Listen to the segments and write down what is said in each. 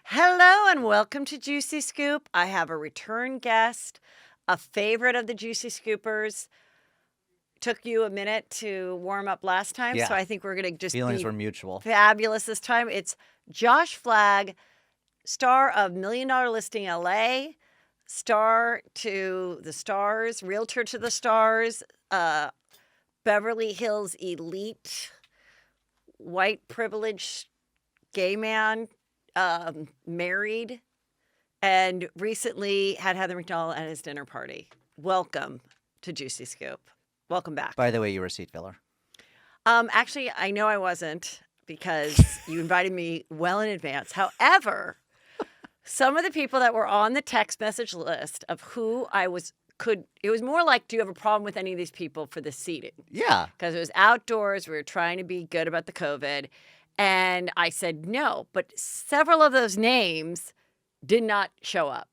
Hello and welcome to Juicy Scoop. I have a return guest, a favorite of the Juicy Scoopers. Took you a minute to warm up last time, Yeah. so I think we're going to just Feelings be were mutual. fabulous this time. It's Josh Flagg, star of Million Dollar Listing LA, star to the stars, realtor to the stars, Beverly Hills elite, white privileged gay man, married, and recently had Heather McDonald at his dinner party. Welcome to Juicy Scoop. Welcome back. By the way, you were a seat filler. Actually, I know I wasn't because you invited me well in advance. However, some of the people that were on the text message list of who I was it was more like, do you have a problem with any of these people for the seating? Yeah. Because it was outdoors. We were trying to be good about the COVID. And I said no. But several of those names did not show up.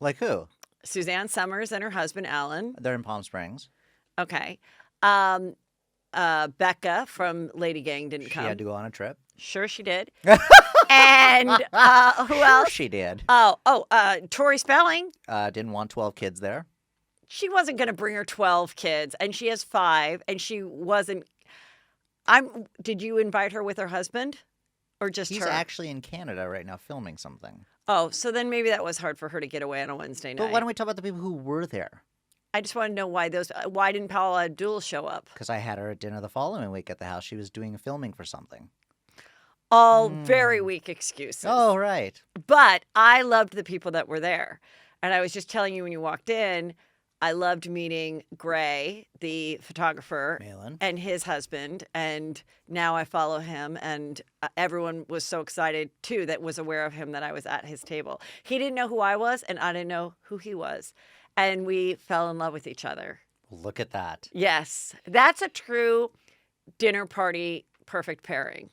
Like who? Suzanne Summers and her husband, Alan. They're in Palm Springs. Okay. Becca from Lady Gang didn't come. She had to go on a trip. Sure she did. And who else? She did. Tori Spelling. Didn't want 12 kids there. She wasn't going to bring her 12 kids, and she has 5, and she wasn't. Did you invite her with her husband, or just He's her? actually in Canada right now filming something. Oh, so then maybe that was hard for her to get away on a Wednesday night. But why don't we talk about the people who were there? I just want to know why didn't Paula Abdul show up? Because I had her at dinner the following week at the house. She was doing filming for something. All very weak excuses. Oh, right. But I loved the people that were there. And I was just telling you when you walked in, I loved meeting Gray, the photographer, Malin. and his husband. And now I follow him. And everyone was so excited, too, that was aware of him that I was at his table. He didn't know who I was, and I didn't know who he was. And we fell in love with each other. Look at that. Yes. That's a true dinner party perfect pairing.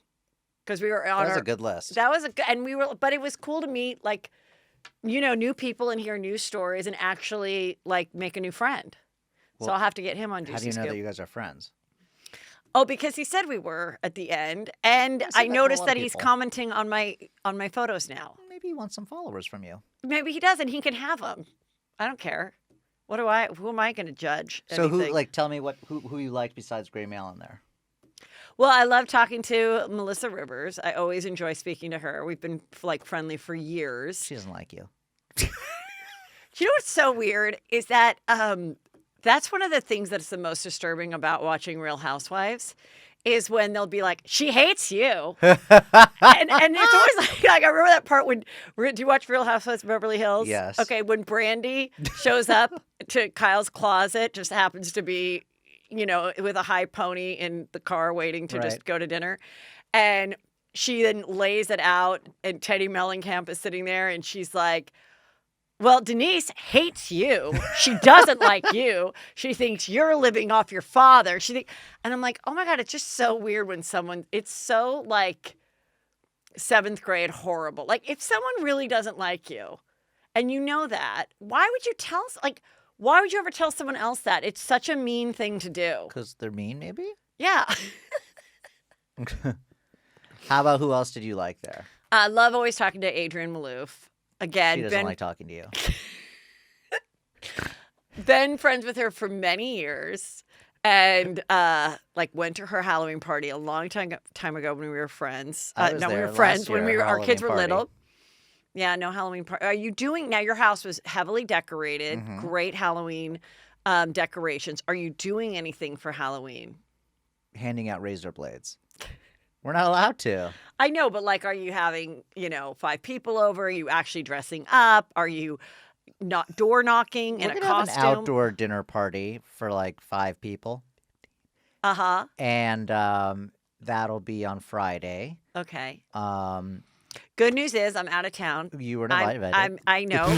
Because we were on That was a good list. That was but it was cool to meet, like, new people and hear new stories and actually, like, make a new friend. So Well, I'll have to get him on Juicy How do you know Scoop. that you guys are friends? Oh, because he said we were at the end, and said I that to a noticed lot that of he's people. commenting on my photos now. Maybe he wants some followers from you. Maybe he does, and he can have them. I don't care. Who am I going to judge? So anything? tell me who you liked besides Gray Malin there? Well, I love talking to Melissa Rivers. I always enjoy speaking to her. We've been, like, friendly for years. She doesn't like you. Do you know what's so weird is that that's one of the things that's the most disturbing about watching Real Housewives is when they'll be like, she hates you. and it's always like, I remember that part when, do you watch Real Housewives of Beverly Hills? Yes. Okay, when Brandy shows up to Kyle's closet, just happens to be, with a high pony in the car waiting to just Right. go to dinner. And she then lays it out, and Teddy Mellencamp is sitting there, and she's like, well, Denise hates you. She doesn't like you. She thinks you're living off your father. And I'm like, oh my God, it's just so weird when it's so, like, 7th grade horrible. Like, if someone really doesn't like you and you know that, why would you ever tell someone else that? It's such a mean thing to do. Because they're mean, maybe? Yeah. How about who else did you like there? I love always talking to Adrienne Maloof. Again, She doesn't like talking to you. Been friends with her for many years, and went to her Halloween party a long time ago when we were friends. I was we there were last friends when year, our kids were Halloween little. party. Yeah, no Halloween party. Are you doing now? Your house was heavily decorated, Mhm. great Halloween decorations. Are you doing anything for Halloween? Handing out razor blades. We're not allowed to. I know, but, like, are you having 5 people over? Are you actually dressing up? Are you not door knocking in We're a gonna have costume? an outdoor dinner party for like 5 people. Uh-huh. And that'll be on Friday. Okay. Um, Good news is I'm out of town. you were not invited. I know.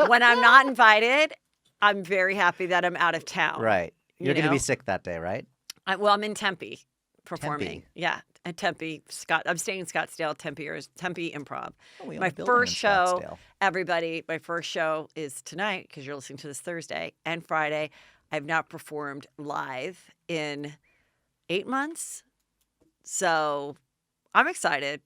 When I'm not invited, I'm very happy that I'm out of town. Right. You're You going to know? be sick that day, right? I'm in Tempe performing. Tempe. Yeah, at Tempe. I'm staying in Scottsdale, Tempe Improv. Oh, we own My a building first in show, Scottsdale. everybody, my first show is tonight because you're listening to this Thursday and Friday. I've not performed live in 8 months. So I'm excited.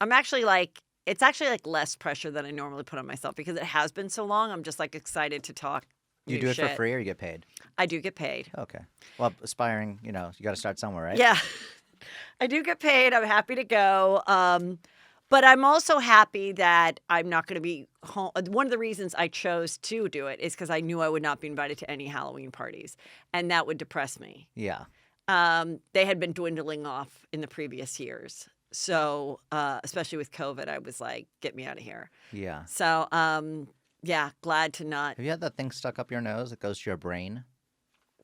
I'm actually, like, it's actually like less pressure than I normally put on myself because it has been so long. I'm just like excited to talk. You new do it shit. for free or you get paid? I do get paid. Okay. Well, aspiring, you got to start somewhere, right? Yeah, I do get paid. I'm happy to go. But I'm also happy that I'm not going to be home. One of the reasons I chose to do it is because I knew I would not be invited to any Halloween parties, and that would depress me. Yeah. They had been dwindling off in the previous years. So, especially with COVID, I was like, get me out of here. Yeah. So, yeah, glad to not. Have you had that thing stuck up your nose that goes to your brain?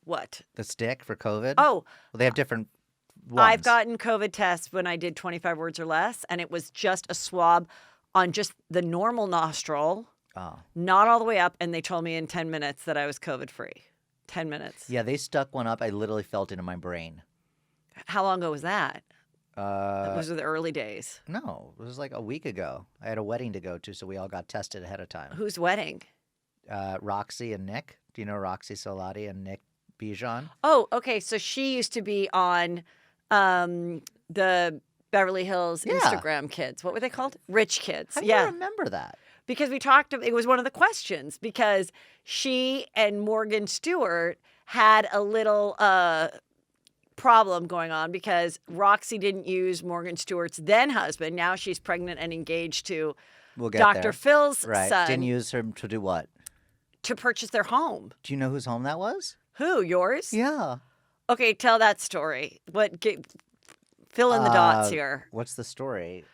What? The stick for COVID? Oh, Well, they have different ones. I've gotten COVID tests when I did 25 words or less, and it was just a swab on just the normal nostril, Oh. not all the way up, and they told me in 10 minutes that I was COVID free. 10 minutes. Yeah, they stuck one up. I literally felt it in my brain. How long ago was that? Uh, Those were the early days. no, it was like a week ago. I had a wedding to go to, so we all got tested ahead of time. Whose wedding? Roxy and Nick. Do you know Roxy Solati and Nick Bijan? Oh, okay. So she used to be on the Beverly Hills Yeah. Instagram kids. What were they called? Rich kids. How do Yeah. you remember that? Because we talked, it was one of the questions because she and Morgan Stewart had a little problem going on because Roxy didn't use Morgan Stewart's then husband. Now she's pregnant and engaged to We'll get Dr. there. Phil's Right. son Didn't use her to do what? to purchase their home. Do you know whose home that was? Who? Yours? Yeah. Okay, tell that story. Fill in the dots here. What's the story?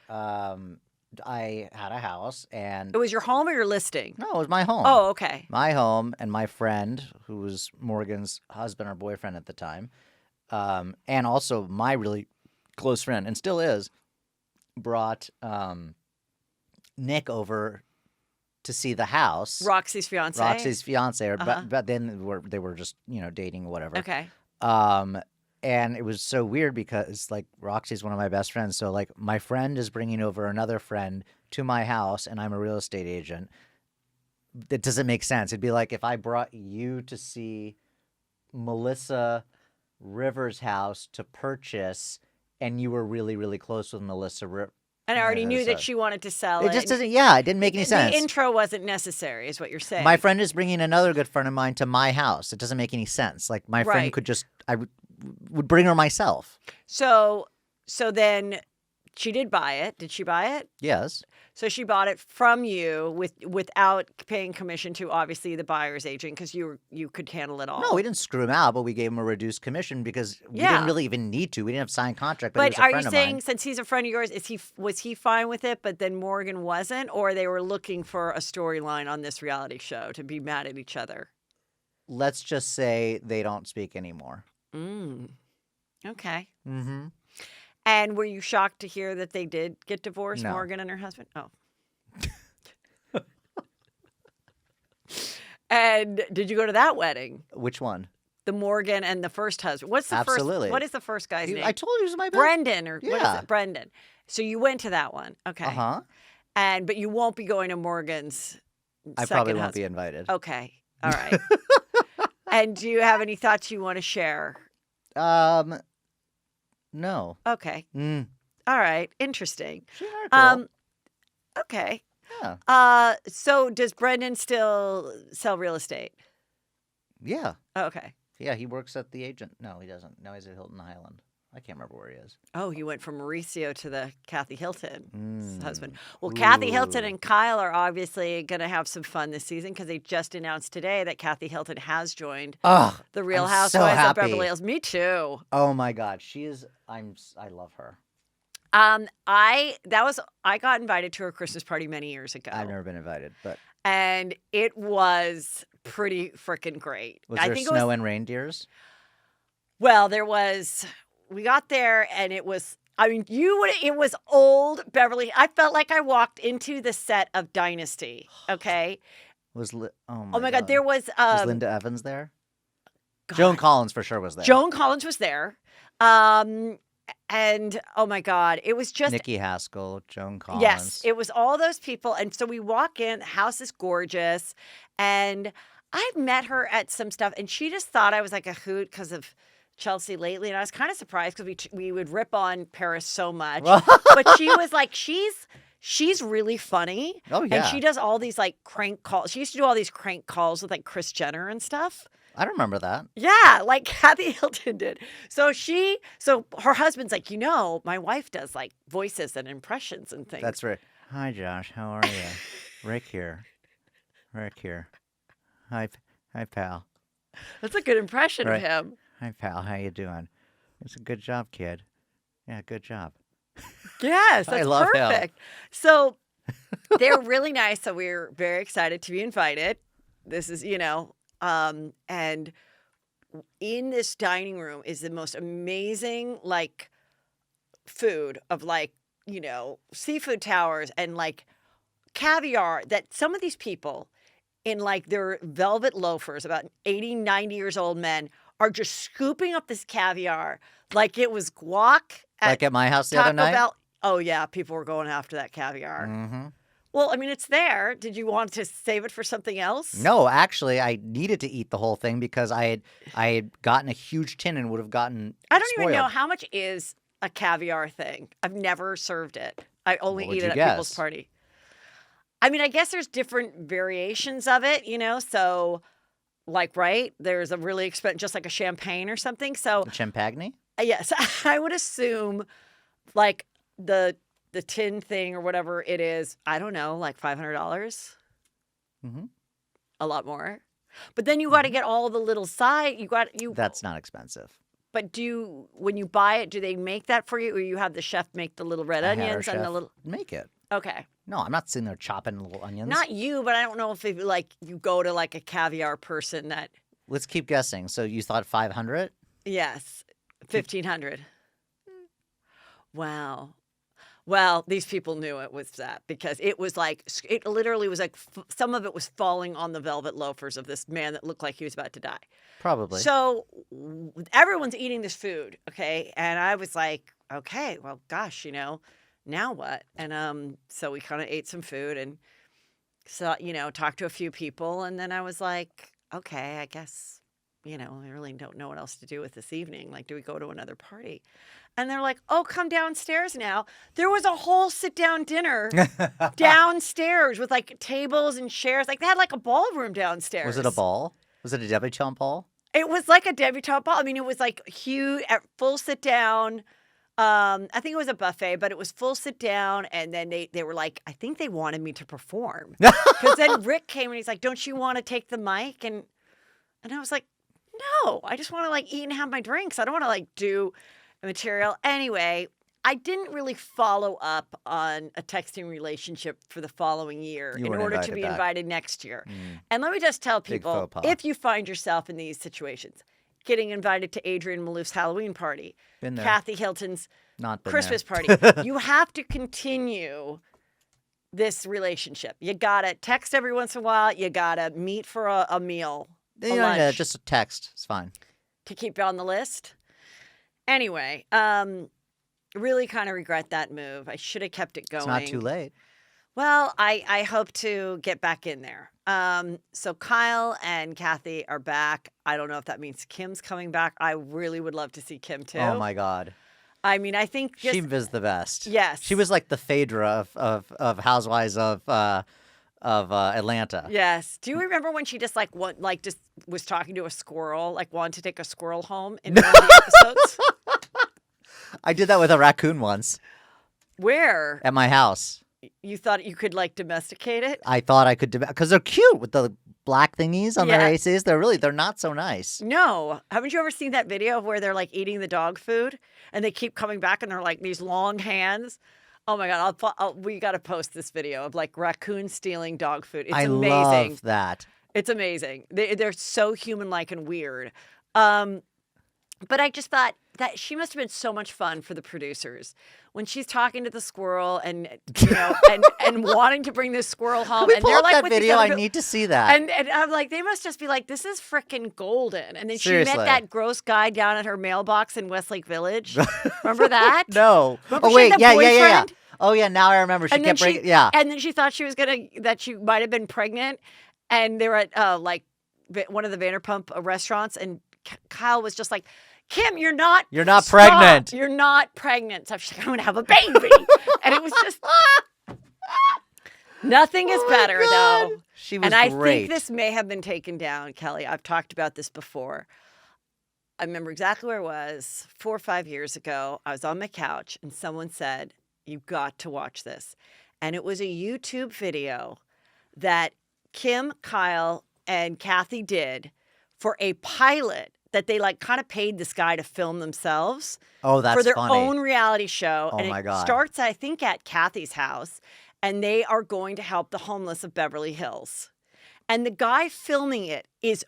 I had a house and It was your home or your listing? no, it was my home. Oh, okay. My home and my friend, who was Morgan's husband or boyfriend at the time, and also my really close friend, and still is, brought Nick over to see the house. Roxy's fiance. Roxy's fiance, Uh-huh. but then they were just dating or whatever. Okay. And it was so weird because like Roxy's one of my best friends, so like my friend is bringing over another friend to my house, and I'm a real estate agent. It doesn't make sense. It'd be like if I brought you to see Melissa Rivers' house to purchase, and you were really, really close with Melissa Rivers. And I already knew that she wanted to sell it. It just doesn't. Yeah, it didn't make any sense. The intro wasn't necessary, is what you're saying. My friend is bringing another good friend of mine to my house. It doesn't make any sense. Like my friend Right. could just, I would bring her myself. So then she did buy it. Did she buy it? Yes. So she bought it from you without paying commission to obviously the buyer's agent because you could handle it all. No, we didn't screw him out, but we gave him a reduced commission because we Yeah. didn't really even need to. We didn't have signed contract, but he was But a are friend you of saying mine. since he's a friend of yours, was he fine with it, but then Morgan wasn't, or they were looking for a storyline on this reality show to be mad at each other? Let's just say they don't speak anymore. Okay. Mm-hmm. And were you shocked to hear that they did get divorced, No. Morgan and her husband? Oh. And did you go to that wedding? Which one? The Morgan and the first husband. What's the Absolutely. first? What is the first guy's name? I told you he was my best. Brendan or what is Yeah. it? Brendan. So you went to that one. Okay. Uh-huh. But you won't be going to Morgan's I second probably won't husband. be invited. Okay. All right. And do you have any thoughts you want to share? No. Okay. Mm. All right. Interesting. She and I are cool. Okay. Yeah. So does Brendan still sell real estate? Yeah. Oh, okay. Yeah, he works at the agent. No, he doesn't. No, he's at Hilton Highland. I can't remember where he is. Oh, he went from Mauricio to the Kathy Hilton husband. Well, Ooh. Kathy Hilton and Kyle are obviously going to have some fun this season because they just announced today that Kathy Hilton has joined Oh, the Real I'm Housewives so of happy. Beverly Hills. Me too. Oh my God, she is. I love her. I got invited to her Christmas party many years ago. I've never been invited, but And it was pretty freaking great. was I there think snow and reindeers? Well, there was. We got there and it was. I mean, it was old Beverly. I felt like I walked into the set of Dynasty. Okay. Oh my God, there was. Was Linda Evans there? God. Joan Collins for sure was there. Joan Collins was there. And oh my God, it was just. Nikki Haskell, Joan Collins. Yes, it was all those people. And so we walk in, the house is gorgeous. And I've met her at some stuff, and she just thought I was like a hoot because of Chelsea lately. And I was kind of surprised because we would rip on Paris so much. But she was like, she's she's really funny. Oh, yeah. And she does all these like crank calls. She used to do all these crank calls with like Kris Jenner and stuff. I don't remember that. Yeah, like Kathy Hilton did. So her husband's like, my wife does like voices and impressions and things. That's right. Hi, Josh. How are you? Rick here. Hi, pal. That's a good impression of him. Hi, pal. How you doing? It's a good job, kid. Yeah, good job. Yes, that's I love perfect. him. So they're really nice. So we're very excited to be invited. This is, and in this dining room is the most amazing, like, food of, like, seafood towers and, like, caviar that some of these people in, like, their velvet loafers, about 80, 90 years old men, are just scooping up this caviar like it was guac. Like at my house the other night? Bell. Oh, yeah. People were going after that caviar. Mm-hmm. Well, I mean, it's there. Did you want to save it for something else? No, actually, I needed to eat the whole thing because I had gotten a huge tin and would have gotten I don't spoiled. even know how much is a caviar thing. I've never served it. I only What would eat it you at people's guess? party. I mean, I guess there's different variations of it, so like, right? There's a really expensive, just like a champagne or something. So Champagne? yes, I would assume like the tin thing or whatever it is, I don't know, like $500. Mm-hmm. A lot more. But then you got to get all the little side. That's not expensive. But when you buy it, do they make that for you, or you have the chef make the little red I had our onions and the chef little? make it. Okay. No, I'm not sitting there chopping little onions. Not you, but I don't know if you go to like a caviar person that. Let's keep guessing. So you thought 500? Yes, 1,500. Wow. Well, these people knew it was that because it was like, it literally was like some of it was falling on the velvet loafers of this man that looked like he was about to die. Probably. So everyone's eating this food, okay? And I was like, okay, well, gosh, now what? And so we kind of ate some food and so, talked to a few people. And then I was like, okay, I guess, I really don't know what else to do with this evening. Like, do we go to another party? And they're like, oh, come downstairs now. There was a whole sit-down dinner downstairs with, like, tables and chairs. Like, they had, like, a ballroom downstairs. Was it a ball? Was it a debutante ball? It was like a debutante ball. I mean, it was, like, huge, full sit-down. I think it was a buffet, but it was full sit-down. And then they were like, I think they wanted me to perform. Because then Rick came and he's like, don't you want to take the mic? And I was like, no, I just want to, like, eat and have my drinks. I don't want to, like, do material. Anyway, I didn't really follow up on a texting relationship for the following year in order to be invited next year. And let me just tell people, if you find yourself in these situations, getting invited to Adrienne Malouf's Halloween party, Kathy Hilton's Christmas party, you have to continue this relationship. You got to text every once in a while. You got to meet for a meal, lunch. Just a text. It's fine. To keep you on the list. Anyway, really kind of regret that move. I should have kept it going. It's not too late. Well, I hope to get back in there. So Kyle and Kathy are back. I don't know if that means Kim's coming back. I really would love to see Kim too. Oh my God. I mean, I think she was the best. Yes. She was like the Phaedra of Housewives of Atlanta. Yes. Do you remember when she just just was talking to a squirrel, like wanted to take a squirrel home in one of the episodes? I did that with a raccoon once. Where? At my house. You thought you could like domesticate it? I thought I could because they're cute with the black thingies on their aces. They're not so nice. No. Haven't you ever seen that video where they're like eating the dog food and they keep coming back and they're like these long hands? Oh my God! We got to post this video of like raccoons stealing dog food. It's amazing. I love that. It's amazing. They're so human-like and weird. But I just thought that she must have been so much fun for the producers when she's talking to the squirrel and and wanting to bring this squirrel home. Can we pull up that video? I need to see that. And I'm like, they must just be like, this is freaking golden. And then Seriously. She met that gross guy down at her mailbox in Westlake Village. Remember that? No. Remember oh wait, yeah. boyfriend? Oh yeah, now I remember. She kept breaking. Yeah. And then she thought that she might have been pregnant, and they were at like one of the Vanderpump restaurants, and Kyle was just like, Kim, you're not pregnant. You're not pregnant. So she's like, I'm going to have a baby. And it was just, Nothing is Oh my better, God. though. She was And I great. think this may have been taken down, Kelly. I've talked about this before. I remember exactly where I was 4 or 5 years ago. I was on my couch and someone said, "You've got to watch this." And it was a YouTube video that Kim, Kyle, and Kathy did for a pilot that they like kind of paid this guy to film themselves Oh, that's for their funny. own reality show. Oh And my it God. starts, I think, at Kathy's house. And they are going to help the homeless of Beverly Hills. And the guy filming it is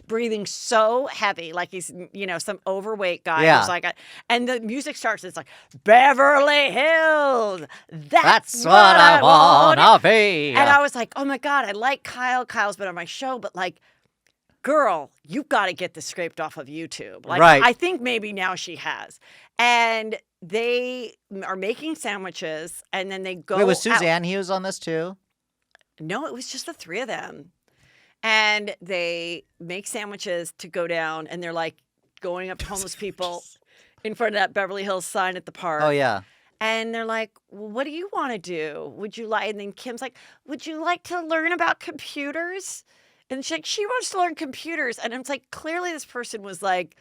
breathing so heavy, like he's, some overweight guy Yeah. who's like, and the music starts. It's like Beverly Hills. That's what I want. wanna be. And I was like, oh my God, I like Kyle. Kyle's been on my show, but like, girl, you've got to get this scraped off of YouTube. Like, Right. I think maybe now she has. And they are making sandwiches, and then they go. Wait, was out. Suzanne Hughes on this too? No, it was just the three of them. And they make sandwiches to go down, and they're like going up to homeless people in front of that Beverly Hills sign at the park. Oh yeah. And they're like, well, what do you want to do? Would you like, and then Kim's like, would you like to learn about computers? And she's like, she wants to learn computers. And it's like, clearly this person was like,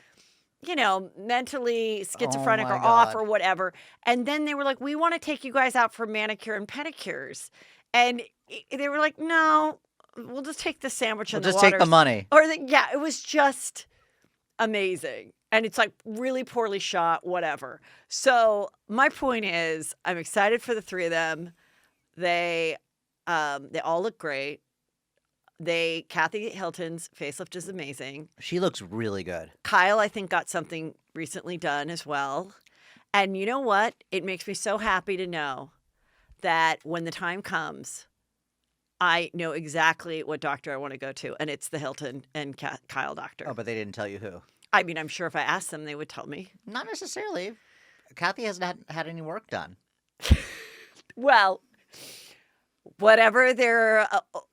mentally schizophrenic Oh my or off God. or whatever. And then they were like, we want to take you guys out for manicure and pedicures. And they were like, no, we'll just take the sandwich We'll and the just take the waters." money. Or yeah, it was just amazing. And it's like really poorly shot, whatever. So my point is, I'm excited for the three of them. They all look great. Kathy Hilton's facelift is amazing. She looks really good. Kyle, I think, got something recently done as well. And you know what? It makes me so happy to know that when the time comes, I know exactly what doctor I want to go to. And it's the Hilton and Kyle doctor. Oh, but they didn't tell you who. I mean, I'm sure if I asked them, they would tell me. Not necessarily. Kathy hasn't had any work done. Well, whatever their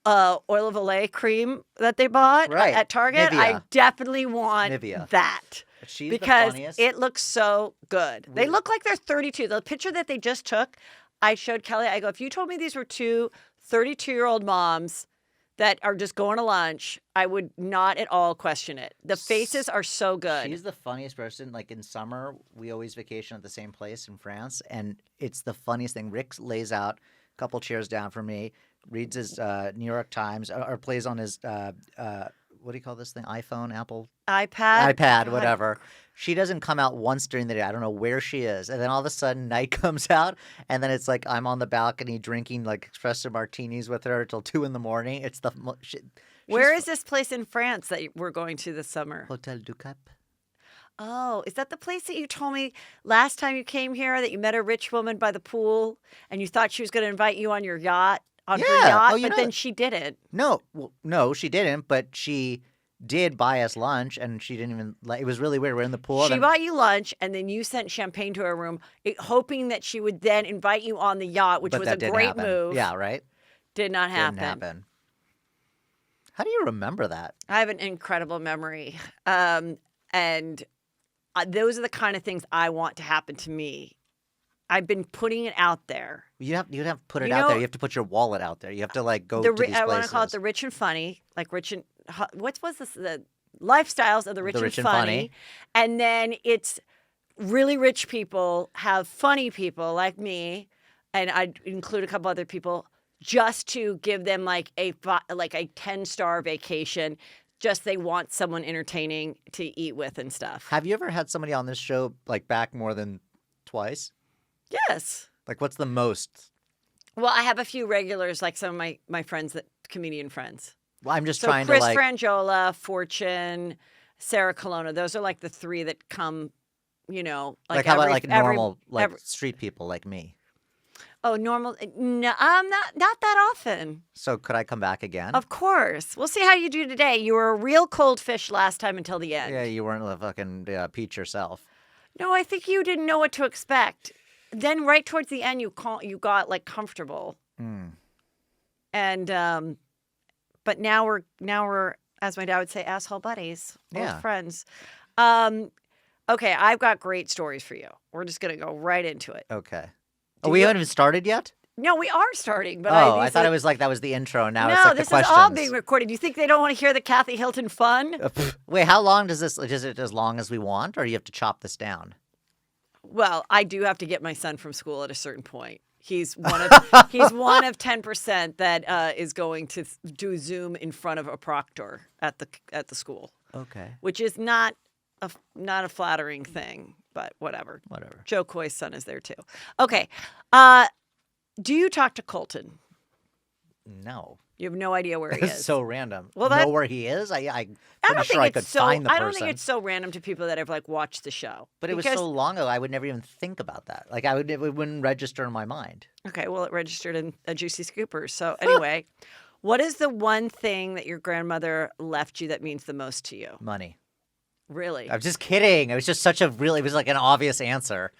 oil of Olay cream that they bought Right. at Target, Nivea. I definitely want Nivea. that. But she's Because the funniest. it looks so good. They look like they're 32. The picture that they just took, I showed Kelly. I go, if you told me these were two 32-year-old moms that are just going to lunch, I would not at all question it. The faces are so good. She's the funniest person. Like in summer, we always vacation at the same place in France, and it's the funniest thing. Rick lays out a couple chairs down for me, reads his New York Times, or plays on his what do you call this thing? iPhone, Apple, iPad, iPad, God. whatever. She doesn't come out once during the day. I don't know where she is. And then all of a sudden, night comes out, and then it's like I'm on the balcony drinking like espresso martinis with her till 2 a.m. It's the Where is this place in France that we're going to this summer? Hotel du Cap. Oh, is that the place that you told me last time you came here that you met a rich woman by the pool and you thought she was going to invite you on your yacht, her Yeah. yacht, Oh, you but know then that. she didn't. No, no, she didn't. But she did buy us lunch, and she didn't even. It was really weird. We're in the pool. She and- bought you lunch, and then you sent champagne to her room, hoping that she would then invite you on the yacht, which but was that a didn't great happen. move. Yeah, right. Did not happen. Didn't happen. How do you remember that? I have an incredible memory. And those are the kind of things I want to happen to me. I've been putting it out there. You'd have to put it You out know- there. You have to put your wallet out there. You have to like go to these I places. want to call it the rich and funny, like rich and what was this? The lifestyles of the rich, rich and and funny. funny. And then it's really rich people have funny people like me, and I'd include a couple other people just to give them like a 10-star vacation. Just they want someone entertaining to eat with and stuff. Have you ever had somebody on this show like back more than twice? Yes. Like, what's the most? Well, I have a few regulars, like some of my friends, comedian friends. Well, I'm just So trying Chris to like. Frangiola, Fortune, Sarah Colonna. Those are like the three that come, Like how about like every- normal like every- street people like me? Oh, normal. No, not that often. So could I come back again? Of course. We'll see how you do today. You were a real cold fish last time until the end. Yeah, you weren't a fucking peach yourself. No, I think you didn't know what to expect. Then right towards the end, you got like comfortable. Mm. And but now we're, as my dad would say, asshole buddies, old Yeah. friends. Okay, I've got great stories for you. We're just gonna go right into it. Okay. Do Oh, we you- haven't even started yet? No, we are starting. But I thought it was like that was the intro, and now it's no, like the this is questions. all being recorded. Do you think they don't want to hear the Kathy Hilton fun? Wait, how long does this? Is it as long as we want, or do you have to chop this down? Well, I do have to get my son from school at a certain point. He's one of 10% that is going to do Zoom in front of a proctor at the school. Okay. Which is not a flattering thing, but whatever. Whatever. Joe Coy's son is there too. Okay. Do you talk to Colton? No. You have no idea where he It's is. so random. Well, know where he is? I'm pretty sure I could find the person. I don't think it's so random to people that have watched the show. But it was so long ago, I would never even think about that. Like it wouldn't register in my mind. Okay, well, it registered in a Juicy Scooper. So anyway, what is the one thing that your grandmother left you that means the most to you? Money. Really? I'm just kidding. It was just it was like an obvious answer.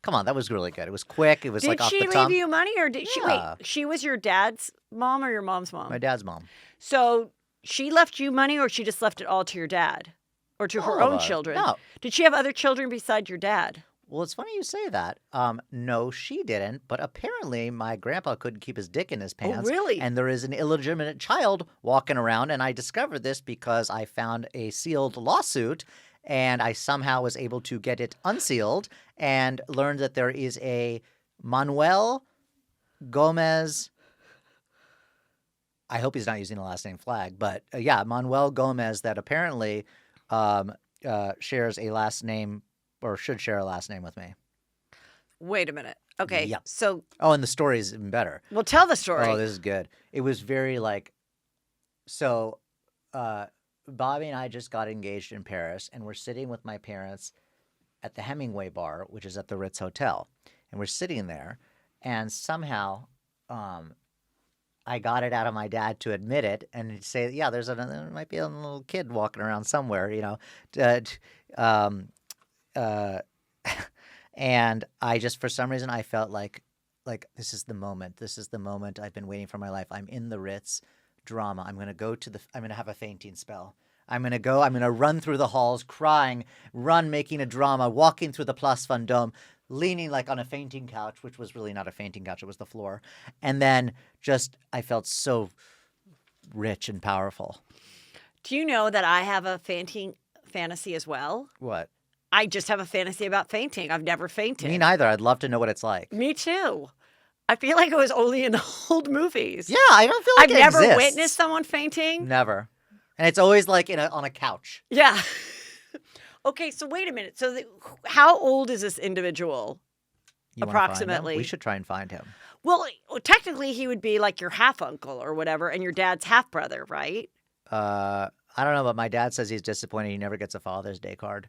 Come on, that was really good. It was quick. It was did like off the she tongue. leave you money or did she wait? Yeah. She was your dad's mom or your mom's mom? My dad's mom. So she left you money or she just left it all to your dad? Or to her own children? No. Did she have other children besides your dad? Well, it's funny you say that. No, she didn't. But apparently, my grandpa couldn't keep his dick in his pants. Oh, really? And there is an illegitimate child walking around. And I discovered this because I found a sealed lawsuit. And I somehow was able to get it unsealed and learned that there is a Manuel Gomez. I hope he's not using the last name Flagg, but Manuel Gomez that apparently shares a last name or should share a last name with me. Wait a minute. Okay. Yep. So. Oh, and the story is even better. Well, tell the story. Oh, this is good. It was very so. Bobby and I just got engaged in Paris, and we're sitting with my parents at the Hemingway bar, which is at the Ritz Hotel. And we're sitting there, and somehow I got it out of my dad to admit it and he'd say, yeah, there might be a little kid walking around somewhere, and I just, for some reason, I felt like this is the moment. This is the moment I've been waiting for my life. I'm in the Ritz. Drama. I'm going to have a fainting spell. I'm going to run through the halls crying, making a drama, walking through the Place Vendôme, leaning on a fainting couch, which was really not a fainting couch. It was the floor. And then I felt so rich and powerful. Do you know that I have a fainting fantasy as well? What? I just have a fantasy about fainting. I've never fainted. Me neither. I'd love to know what it's like. Me too. I feel like it was only in old movies. Yeah, I don't feel like I've never witnessed someone fainting. Never. And it's always on a couch. Yeah. Okay, so wait a minute. So how old is this individual? Approximately. We should try and find him. Well, technically he would be like your half uncle or whatever and your dad's half brother, right? I don't know, but my dad says he's disappointed he never gets a Father's Day card.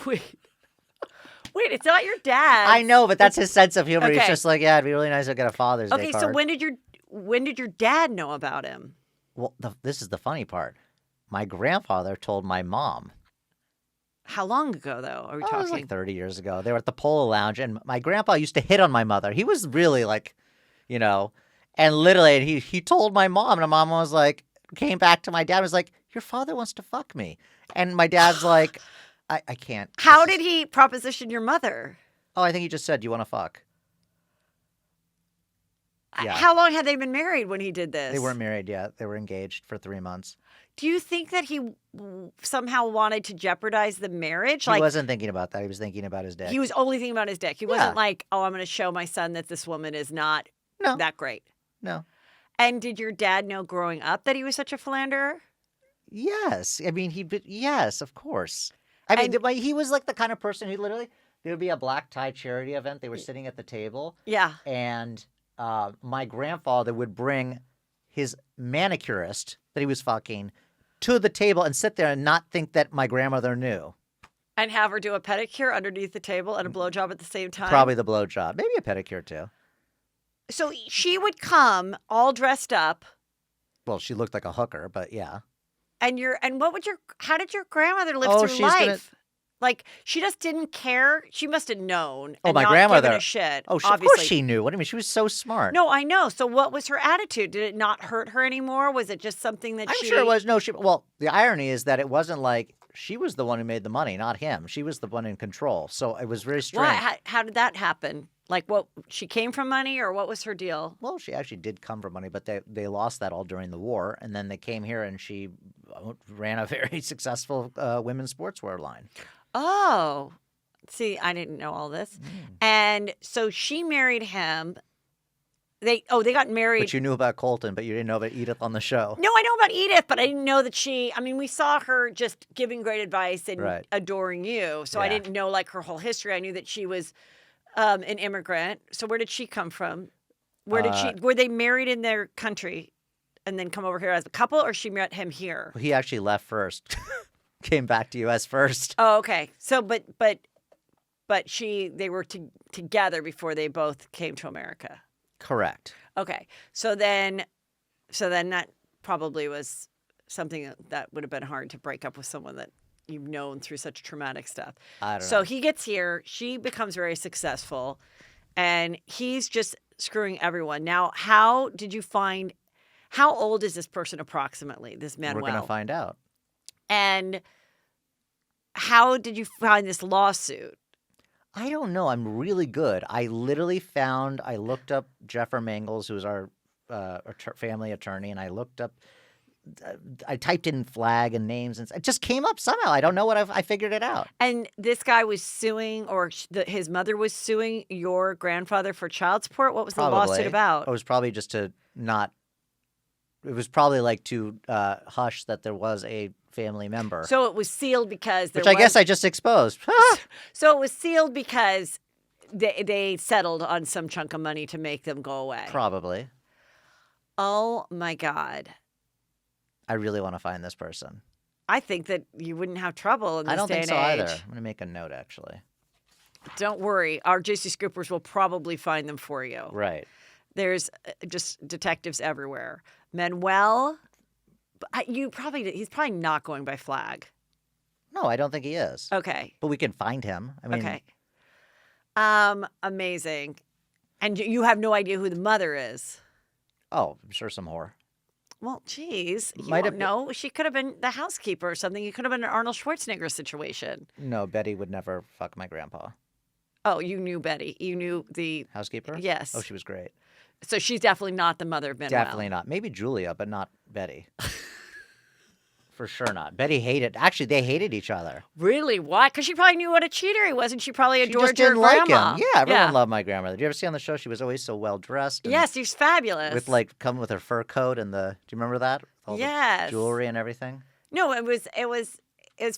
Wait, it's not your dad. I know, but that's his sense of humor. Okay. He's just it'd be really nice to get a Father's Day card. Okay, so when did your dad know about him? Well, this is the funny part. My grandfather told my mom. How long ago, though, are we talking? It was like 30 years ago. They were at the Polo Lounge, and my grandpa used to hit on my mother. He was really and literally, and he told my mom, and my mom came back to my dad and was like, your father wants to fuck me. And my dad's like, I can't. How did he proposition your mother? Oh, I think he just said, do you want to fuck? Yeah. How long had they been married when he did this? They weren't married yet. They were engaged for 3 months. Do you think that he somehow wanted to jeopardize the marriage? He wasn't thinking about that. He was thinking about his dick. He was only thinking about his dick. He wasn't like, oh, I'm going to show my son that this woman is not that great. No. And did your dad know growing up that he was such a philanderer? Yes. I mean, yes, of course. I mean, he was the kind of person who literally, there would be a black tie charity event. They were sitting at the table. Yeah. And my grandfather would bring his manicurist that he was fucking to the table and sit there and not think that my grandmother knew. And have her do a pedicure underneath the table and a blowjob at the same time? Probably the blowjob. Maybe a pedicure, too. So she would come all dressed up. Well, she looked like a hooker, but yeah. And how did your grandmother live through life? She just didn't care. She must have known. Oh, and my not grandmother. Given a shit. Oh, of course she knew. What do you mean? She was so smart. No, I know. So what was her attitude? Did it not hurt her anymore? Was it just something that I'm sure it was. No, well, the irony is that it wasn't like she was the one who made the money, not him. She was the one in control. So it was very strange. Why? How did that happen? Like, what, she came from money, or what was her deal? Well, she actually did come from money, but they lost that all during the war, and then they came here, and she ran a very successful women's sportswear line. Oh, see, I didn't know all this. And so she married him. They got married. But you knew about Colton, but you didn't know about Edith on the show. No, I know about Edith, but I didn't know that we saw her just giving great advice and Right. adoring you. So I Yeah. didn't know like her whole history. I knew that she was an immigrant. So where did she come from? Were they married in their country and then come over here as a couple, or she met him here? He actually left first, came back to U.S. first. Oh, okay. So, but they were together before they both came to America. Correct. Okay. So then that probably was something that would have been hard to break up with someone that you've known through such traumatic stuff. I don't know. So he gets here, she becomes very successful, and he's just screwing everyone. Now, how old is this person approximately, this Manuel? We're going to find out. And how did you find this lawsuit? I don't know. I'm really good. I looked up Jeffrey Mangles, who's our family attorney, and I looked up, I typed in Flagg and names, and it just came up somehow. I don't know what I figured it out. And this guy was suing, or his mother was suing your grandfather for child support? What was the lawsuit about? It was probably just to not, it was probably like to hush that there was a family member. So it was sealed because Which I guess I just exposed. So it was sealed because they settled on some chunk of money to make them go away. Probably. Oh my God. I really want to find this person. I think that you wouldn't have trouble in this I don't day think and so age. either. I'm going to make a note, actually. Don't worry. Our JC Scoopers will probably find them for you. Right. There's just detectives everywhere. Manuel, he's probably not going by Flagg. No, I don't think he is. Okay. But we can find him. I mean, Okay. Amazing. And you have no idea who the mother is. Oh, I'm sure some whore. Well, geez, you Might have don't know. She could have been the housekeeper or something. It could have been an Arnold Schwarzenegger situation. No, Betty would never fuck my grandpa. Oh, you knew Betty. You knew the Housekeeper? Yes. Oh, she was great. So she's definitely not the mother of Manuel. Definitely not. Maybe Julia, but not Betty. For sure not. Betty hated. Actually, they hated each other. Really? Why? Because she probably knew what a cheater he was, and she probably She adored just didn't your like grandma. him. Yeah, everyone loved my grandmother. Did you ever see on the show? She was always so well dressed. Yes, she's fabulous. With like come with her fur coat and the. Do you remember that? All Yes. The jewelry and everything. No, it was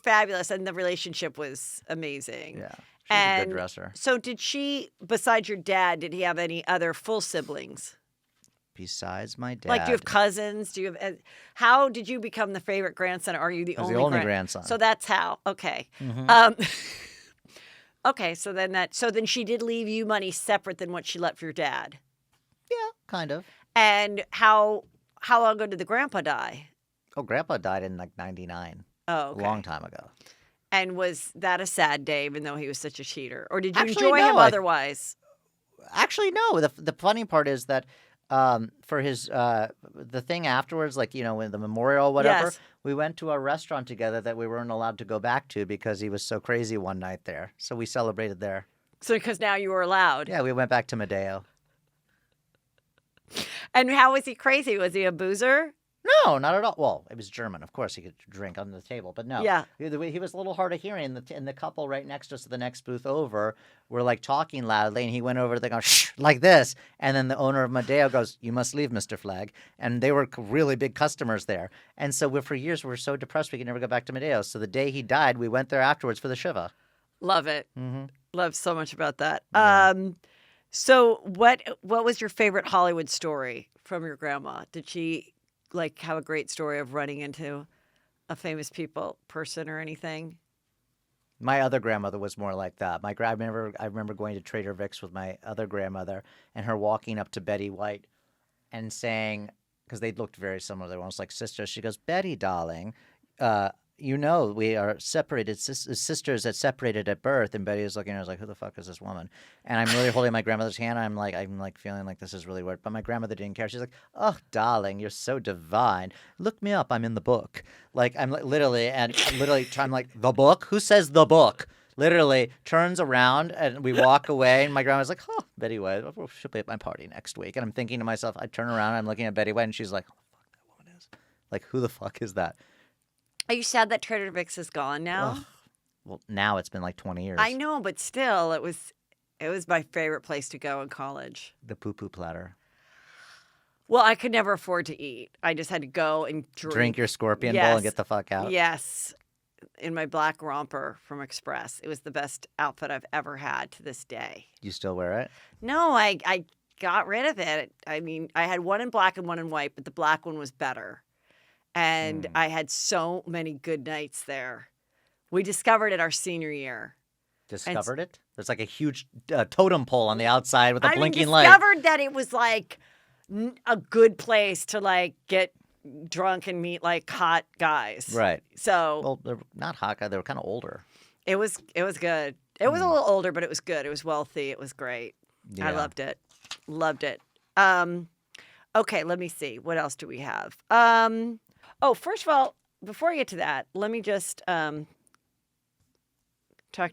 fabulous, and the relationship was amazing. Yeah, she was a And good dresser. so, did she? Besides your dad, did he have any other full siblings? Besides my dad, Like, do you have cousins? Do you have? How did you become the favorite grandson? Are you the I was only? the only grandson. So that's how. Okay. Mhm. Okay. So then she did leave you money separate than what she left for your dad. Yeah, kind of. And how long ago did the grandpa die? Oh, Grandpa died in like '99. Oh, okay. A long time ago. And was that a sad day, even though he was such a cheater, or did you Actually, enjoy no, him otherwise? Actually, no. The funny part is that for his the thing afterwards, like when the memorial, whatever, Yes. we went to a restaurant together that we weren't allowed to go back to because he was so crazy one night there. So we celebrated there. So because now you were allowed. Yeah, we went back to Medeo. And how was he crazy? Was he a boozer? No, not at all. Well, it was German. Of course, he could drink on the table, but no. Yeah. He was a little hard of hearing. And the couple right next to us, the next booth over, were like talking loudly, and he went over. They go shh like this, and then the owner of Medeo goes, "You must leave, Mr. Flagg." And they were really big customers there, and so for years we were so depressed we could never go back to Medeo. So the day he died, we went there afterwards for the shiva. Love it. Mm-hmm. Love so much about that. Yeah. So what was your favorite Hollywood story from your grandma? Did she have a great story of running into a famous person or anything? My other grandmother was more like that. I remember going to Trader Vic's with my other grandmother and her walking up to Betty White and saying, because they looked very similar, they were almost like sisters. She goes, "Betty, darling, we are separated, sisters that separated at birth." And Betty was looking at her, I was like, "Who the fuck is this woman?" And I'm really holding my grandmother's hand. I'm like feeling like this is really weird. But my grandmother didn't care. She's like, "Oh, darling, you're so divine. Look me up. I'm in the book." Like I'm literally, I'm like, "The book? Who says the book?" literally turns around and we walk away. And my grandma's like, oh, Betty White, she'll be at my party next week. And I'm thinking to myself, I turn around, I'm looking at Betty White, and she's like, oh, fuck, that woman is. Like, who the fuck is that? Are you sad that Trader Vic's is gone now? Ugh. Well, now it's been like 20 years. I know, but still, it was my favorite place to go in college. The poo-poo platter. Well, I could never afford to eat. I just had to go and Drink your scorpion bowl and get the fuck out? Yes. In my black romper from Express. It was the best outfit I've ever had to this day. You still wear it? No, I got rid of it. I mean, I had one in black and one in white, but the black one was better. And I had so many good nights there. We discovered it our senior year. Discovered it? There's like a huge totem pole on the outside with a blinking light. I discovered that it was like a good place to like get drunk and meet like hot guys. Right. So well, they're not hot guys. They were kind of older. It was good. It was a little older, but it was good. It was wealthy. It was great. Yeah. I loved it. Loved it. Okay, let me see. What else do we have? First of all, before I get to that, let me just talk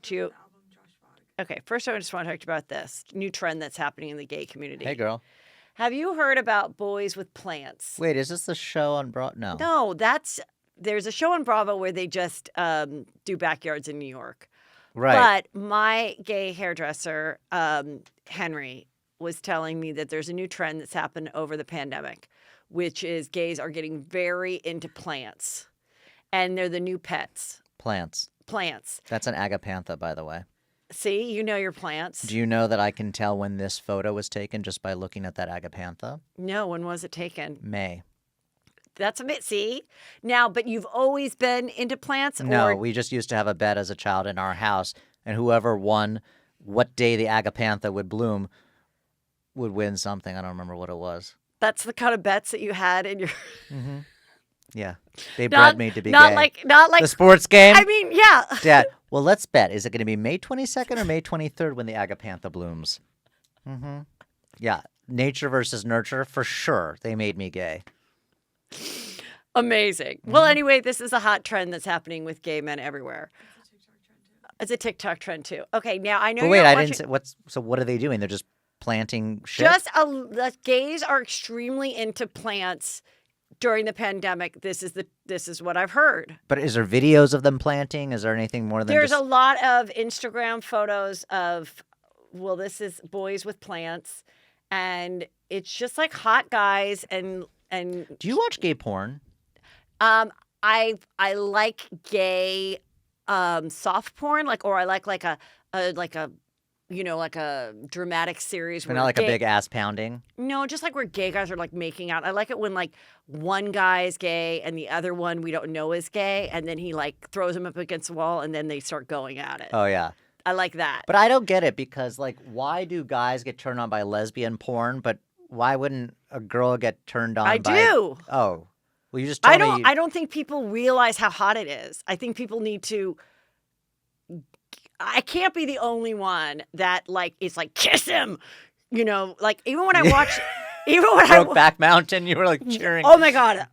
to you. Okay, first I just want to talk to you about this new trend that's happening in the gay community. Hey, girl. Have you heard about boys with plants? Wait, is this the show on Broad? No. No, there's a show on Bravo where they just do backyards in New York. Right. But my gay hairdresser, Henry, was telling me that there's a new trend that's happened over the pandemic, which is gays are getting very into plants. And they're the new pets. Plants. That's an agapantha, by the way. See, you know your plants. Do you know that I can tell when this photo was taken just by looking at that agapantha? No, when was it taken? May. That's a bit, see? Now, but you've always been into plants? No, we just used to have a bet as a child in our house, and whoever won what day the agapantha would bloom would win something. I don't remember what it was. That's the kind of bets that you had in your... Mm-hmm. Yeah. They bred me to be not gay. Not like... The sports game? I mean, yeah. Dad, well, let's bet. Is it going to be May 22nd or May 23rd when the agapantha blooms? Mm-hmm. Yeah. Nature versus nurture, for sure. They made me gay. Amazing. Mm-hmm. Well, anyway, this is a hot trend that's happening with gay men everywhere. It's a TikTok trend, too. Okay, now I know but wait, I didn't say... So what are they doing? They're just planting shit? The gays are extremely into plants during the pandemic. This is what I've heard. But is there videos of them planting? Is there anything more than There's a lot of Instagram photos of, well, this is boys with plants, and it's just like hot guys and Do you watch gay porn? I like gay soft porn, or I like a dramatic series. But not like a big ass pounding? No, just like where gay guys are like making out. I like it when like one guy is gay and the other one we don't know is gay, and then he like throws him up against the wall and then they start going at it. Oh, yeah. I like that. But I don't get it because like why do guys get turned on by lesbian porn, but why wouldn't a girl get turned on I do. Oh. Well, you just told me... I don't think people realize how hot it is. I think people need to... I can't be the only one that like it's like kiss him, like even when I watch, Brokeback Mountain, you were like cheering. Oh my god,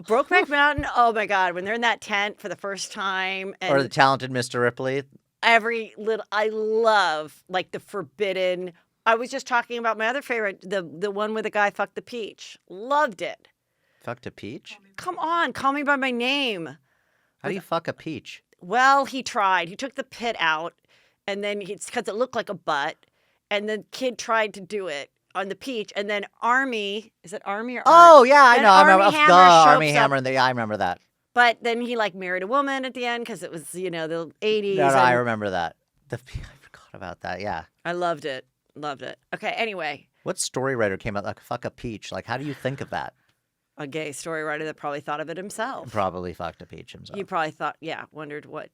Brokeback Mountain. Oh my god, when they're in that tent for the first time, or the Talented Mr. Ripley. I love like the forbidden. I was just talking about my other favorite, the one where the guy fucked the peach. Loved it. Fucked a peach? Come on, call me by my name. How do you fuck a peach? Well, he tried. He took the pit out, and then because it looked like a butt, and the kid tried to do it on the peach, and then is it Army or Army? Oh, yeah, I know. I remember. Army Hammer. I remember that. But then he like married a woman at the end because it was, the 80s. No, I remember that. I forgot about that, yeah. I loved it. Loved it. Okay, anyway. What story writer came out like, fuck a peach? Like, how do you think of that? A gay story writer that probably thought of it himself. Probably fucked a peach himself. You probably thought, wondered what.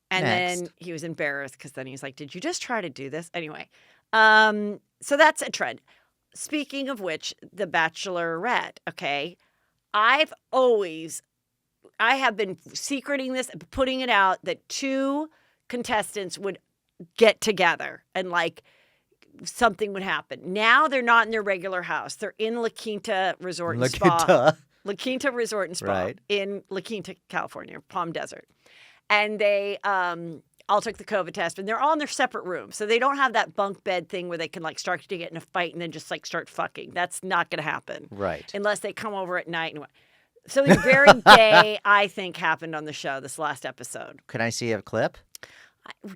And Next. then he was embarrassed because then he's like, did you just try to do this? Anyway, so that's a trend. Speaking of which, the Bachelorette, okay, I have been secreting this, putting it out that 2 contestants would get together and like something would happen. Now they're not in their regular house. They're in La Quinta Resort and Spa. La Quinta Resort and Spa in La Quinta, California, Palm Desert. And they all took the COVID test, and they're all in their separate rooms. So they don't have that bunk bed thing where they can like start to get in a fight and then just like start fucking. That's not going to happen. Right. Unless they come over at night. And something very gay, I think, happened on the show this last episode. Can I see a clip?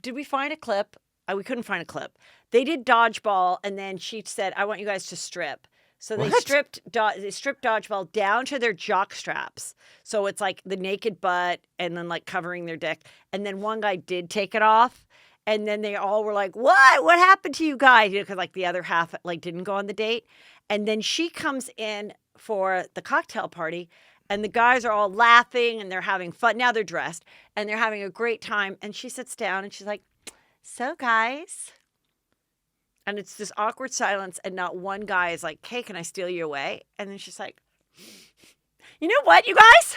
Did we find a clip? We couldn't find a clip. They did dodgeball, and then she said, I want you guys to strip. So they stripped dodgeball down to their jock straps. So it's like the naked butt and then like covering their dick. And then one guy did take it off. And then they all were like, what? What happened to you guys? Because like the other half like didn't go on the date. And then she comes in for the cocktail party. And the guys are all laughing and they're having fun. Now they're dressed and they're having a great time. And she sits down and she's like, so guys. And it's this awkward silence, and not one guy is like, hey, can I steal you away? And then she's like, you know what, you guys?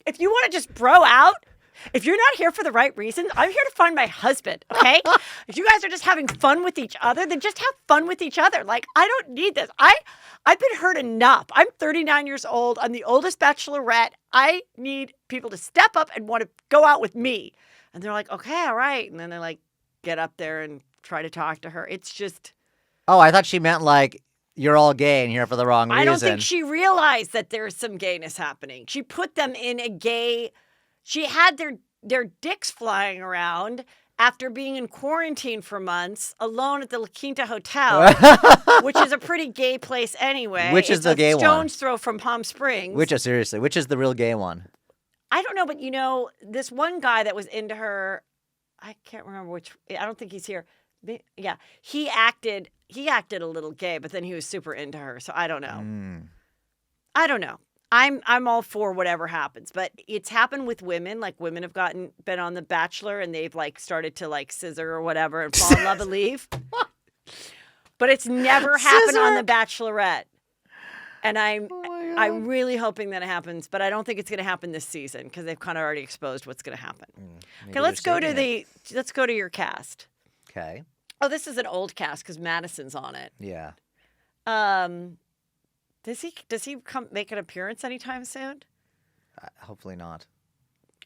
If you want to just bro out, if you're not here for the right reasons, I'm here to find my husband, okay? If you guys are just having fun with each other, then just have fun with each other. Like, I don't need this. I've been hurt enough. I'm 39 years old. I'm the oldest Bachelorette. I need people to step up and want to go out with me. And they're like, okay, all right. And then they like get up there and try to talk to her. It's just... Oh, I thought she meant like, you're all gay and here for the wrong reason. I don't think she realized that there's some gayness happening. She put them in a gay... She had their dicks flying around after being in quarantine for months, alone at the La Quinta Hotel, which is a pretty gay place anyway. Which is the gay one? Stone's throw from Palm Springs. Which is the real gay one? I don't know, but you know, this one guy that was into her, I can't remember which... I don't think he's here. Yeah, he acted a little gay, but then he was super into her. So I don't know. I don't know. I'm all for whatever happens, but it's happened with women. Like women have been on The Bachelor and they've like started to like scissor or whatever and fall in love and leave. But it's never happened on The Bachelorette. And I'm really hoping that it happens, but I don't think it's going to happen this season because they've kind of already exposed what's going to happen. Okay, let's go to your cast. Okay. Oh, this is an old cast because Madison's on it. Yeah. Does he come make an appearance anytime soon? Hopefully not.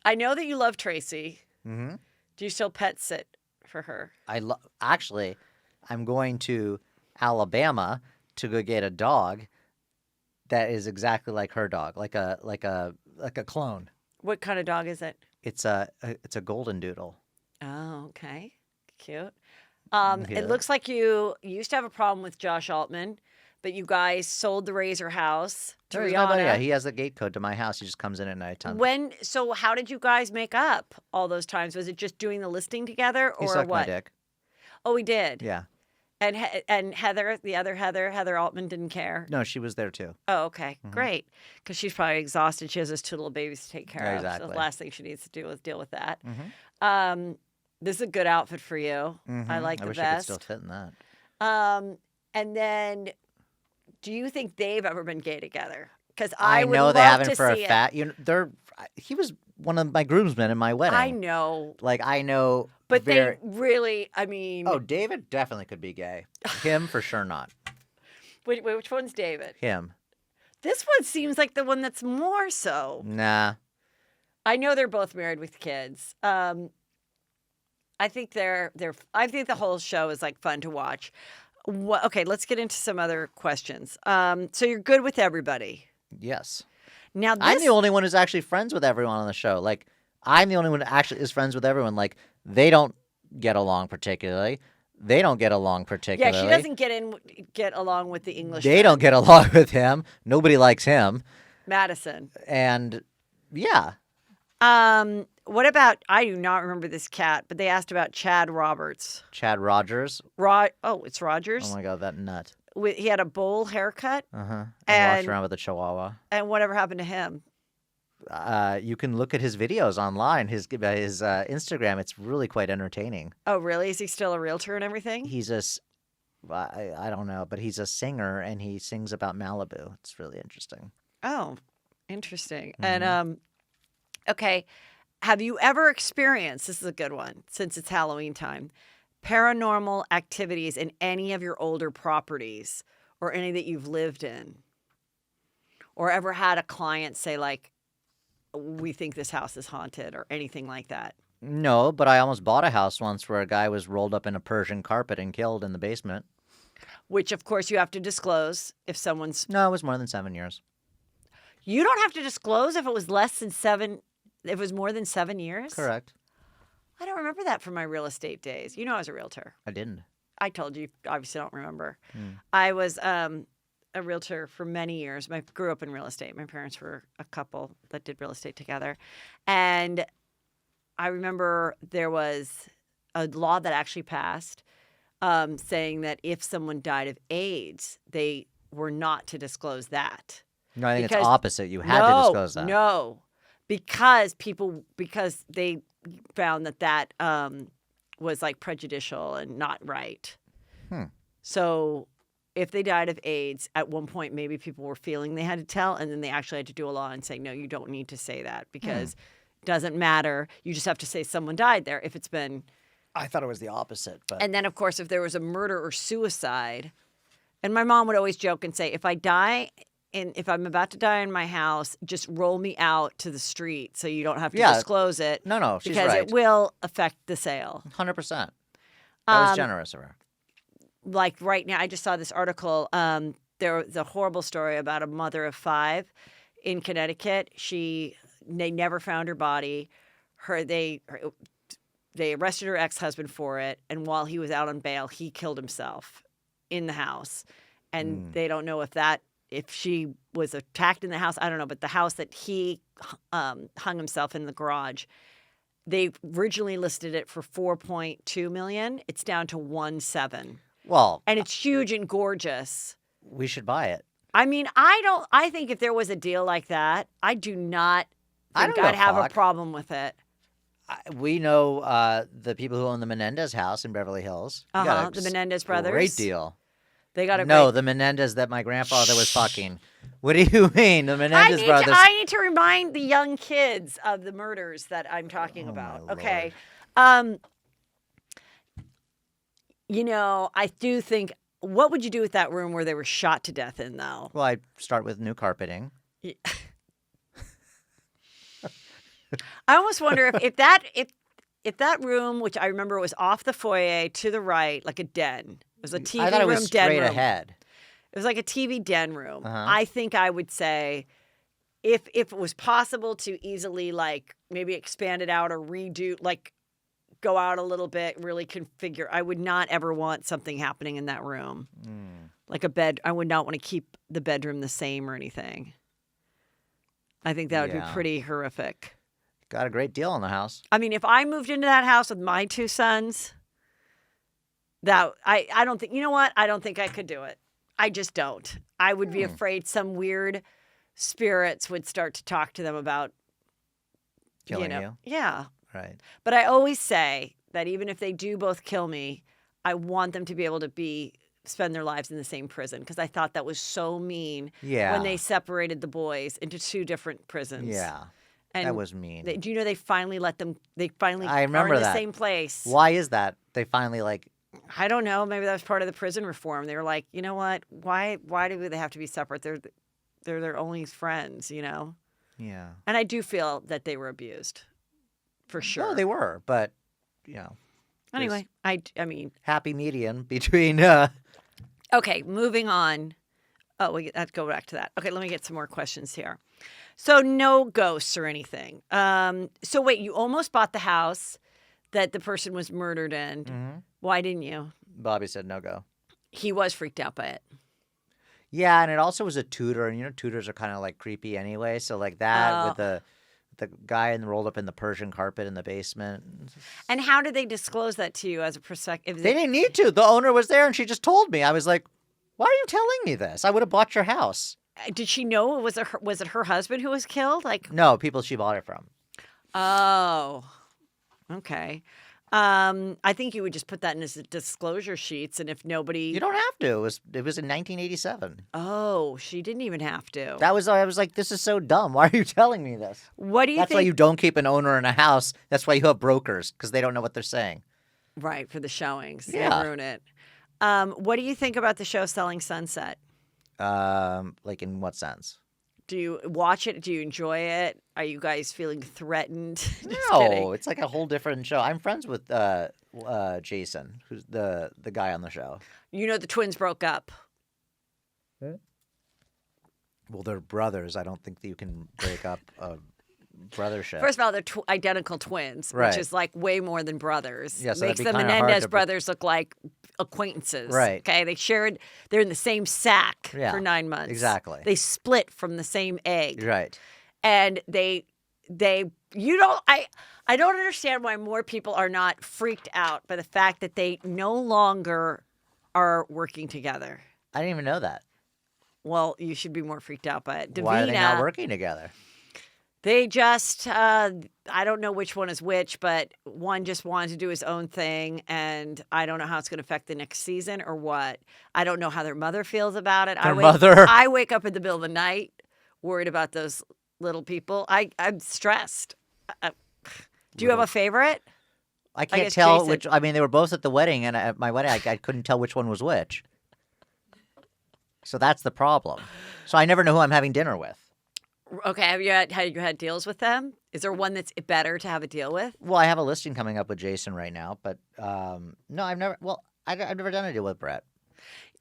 I know that you love Tracy. Mm-hmm. Do you still pet sit for her? Actually, I'm going to Alabama to go get a dog that is exactly like her dog, like a clone. What kind of dog is it? It's a golden doodle. Oh, okay, cute. Yeah. It looks like you used to have a problem with Josh Altman, but you guys sold the Razor House to Rihanna. Yeah, he has a gate code to my house. He just comes in at nighttime. So how did you guys make up all those times? Was it just doing the listing together, or he sucked what? my dick. Oh, he did. Yeah. And Heather, the other Heather Altman, didn't care. No, she was there too. Oh, okay, great. Because she's probably exhausted. She has those two little babies to take care of. Exactly. So the last thing she needs to do is deal with that. Mm-hmm. This is a good outfit for you. Mm-hmm. I like I the wish vest. I could still fit in that. And then, do you think they've ever been gay together? Because I would know love they haven't to for a see it. fact. He was one of my groomsmen in my wedding. I know. Like I know. But they really, I mean. Oh, David definitely could be gay. Him for sure not. Which one's David? Him. This one seems like the one that's more so. Nah. I know they're both married with kids. I think I think the whole show is like fun to watch. Okay, let's get into some other questions. So you're good with everybody? Yes. Now I'm the only one who's actually friends with everyone on the show. Like I'm the only one that actually is friends with everyone. Like they don't get along particularly. They don't get along particularly. Yeah, she doesn't get along with the English. They don't get along with him. Nobody likes him. Madison. And yeah. What about, I do not remember this cat, but they asked about Chad Roberts. Chad Rogers. It's Rogers. Oh my God, that nut. He had a bowl haircut. And walks around with a chihuahua. And whatever happened to him? You can look at his videos online, his Instagram. It's really quite entertaining. Oh, really? Is he still a realtor and everything? He's I don't know, but he's a singer and he sings about Malibu. It's really interesting. Oh, interesting. And, okay. Have you ever experienced, this is a good one, since it's Halloween time, paranormal activities in any of your older properties or any that you've lived in? Or ever had a client say, like, we think this house is haunted or anything like that? No, but I almost bought a house once where a guy was rolled up in a Persian carpet and killed in the basement. Which, of course, you have to disclose if someone's. No, it was more than 7 years. You don't have to disclose if it was less than 7. If it was more than 7 years. Correct. I don't remember that from my real estate days. You know, I was a realtor. I didn't. I told you. Obviously, don't remember. Hmm. I was a realtor for many years. I grew up in real estate. My parents were a couple that did real estate together, and I remember there was a law that actually passed saying that if someone died of AIDS, they were not to disclose that. No, I think Because- it's opposite. You had to disclose that. No, because they found that was like prejudicial and not right. Hmm. So if they died of AIDS, at one point maybe people were feeling they had to tell, and then they actually had to do a law and say, no, you don't need to say that because it doesn't matter. You just have to say someone died there if it's been. I thought it was the opposite. But And then, of course, if there was a murder or suicide, and my mom would always joke and say, if I'm about to die in my house, just roll me out to the street so you don't have to Yeah. disclose it. no, she's because right. it will affect the sale. 100%. That was generous of her. Like right now, I just saw this article. There was a horrible story about a mother of 5 in Connecticut. They never found her body. They arrested her ex-husband for it, and while he was out on bail, he killed himself in the house. And they don't know if she was attacked in the house. I don't know, but the house that he hung himself in the garage, they originally listed it for $4.2 million. It's down to $1.7. Well, And it's huge and gorgeous. we should buy it. I mean, I think if there was a deal like that, I do not I think don't I'd give a have a fuck. problem with it. We know the people who own the Menendez house in Beverly Hills. You got a The Menendez brothers. Great deal. They got a No, the Menendez that my grandfather was fucking. What do you mean? The Menendez brothers. I need to remind the young kids of the murders that I'm talking about. my Okay. I do think, what would you do with that room where they were shot to death in, though? Well, I start with new carpeting. I almost wonder if that room, which I remember was off the foyer to the right, like a den, it was a TV I thought it room, was den straight room. ahead. It was like a TV den room. Uh-huh. I think I would say, if it was possible to easily like maybe expand it out or redo, like go out a little bit, really configure. I would not ever want something happening in that room, like a bed. I would not want to keep the bedroom the same or anything. I think that would be Yeah. pretty horrific. Got a great deal on the house. I mean, if I moved into that house with my 2 sons, that I don't think, you know what? I don't think I could do it. I just don't. I would be afraid some weird spirits would start to talk to them about Killing you. Yeah. Right. But I always say that even if they do both kill me, I want them to be able to spend their lives in the same prison, because I thought that was so mean Yeah. when they separated the boys into 2 different prisons. Yeah. And That was mean. do you know they finally let them? They finally I remember are in the that. same place. Why is that? They finally I don't know. Maybe that was part of the prison reform. They were like, you know what? Why do they have to be separate? They're their only friends, you know. Yeah. And I do feel that they were abused, for sure. No, they were, but Anyway, I mean, happy median between. okay, moving on. Oh, we have to go back to that. Okay, let me get some more questions here. So no ghosts or anything. So wait, you almost bought the house that the person was murdered in. Mhm. Why didn't you? Bobby said no go. He was freaked out by it. Yeah, and it also was a Tudor, and Tudors are kind of like creepy anyway. So like that with the guy rolled up in the Persian carpet in the basement. And how did they disclose that to you as a perspective? They didn't need to. The owner was there, and she just told me. I was like, "Why are you telling me this? I would have bought your house." Did she know? Was it her husband who was killed? Like, No, people she bought it from. oh, okay. I think you would just put that in as disclosure sheets, and if nobody, You don't have to. It was in 1987. oh, she didn't even have to. I was like, this is so dumb. Why are you telling me this? What do you That's think? why you don't keep an owner in a house. That's why you have brokers, because they don't know what they're saying. Right, for the showings, Yeah. they ruin it. What do you think about the show Selling Sunset? Like in what sense? Do you watch it? Do you enjoy it? Are you guys feeling threatened? Just No, kidding. it's like a whole different show. I'm friends with Jason, who's the guy on the show. You know the twins broke up. Well, they're brothers. I don't think that you can break up a brothership. First of all, they're identical twins, Right. which is like way more than brothers. Yeah, so Makes that'd be the kinda hard Menendez to brothers look like acquaintances. Right. Okay, they're in the same sack Yeah, for 9 months. exactly. They split from the same egg. Right. And I don't understand why more people are not freaked out by the fact that they no longer are working together. I didn't even know that. Well, you should be more freaked out by it. Davina, Why are they not working together? they just, I don't know which one is which, but one just wanted to do his own thing, and I don't know how it's going to affect the next season or what. I don't know how their mother feels about it. Their mother? I wake up in the middle of the night worried about those little people. I'm stressed. Do you have a favorite? I can't guess tell Jason. which. I mean, they were both at the wedding, and at my wedding, I couldn't tell which one was which. So that's the problem. So I never know who I'm having dinner with. Okay, have you had deals with them? Is there one that's better to have a deal with? Well, I have a listing coming up with Jason right now, but no, I've never. Well, I've never done a deal with Brett.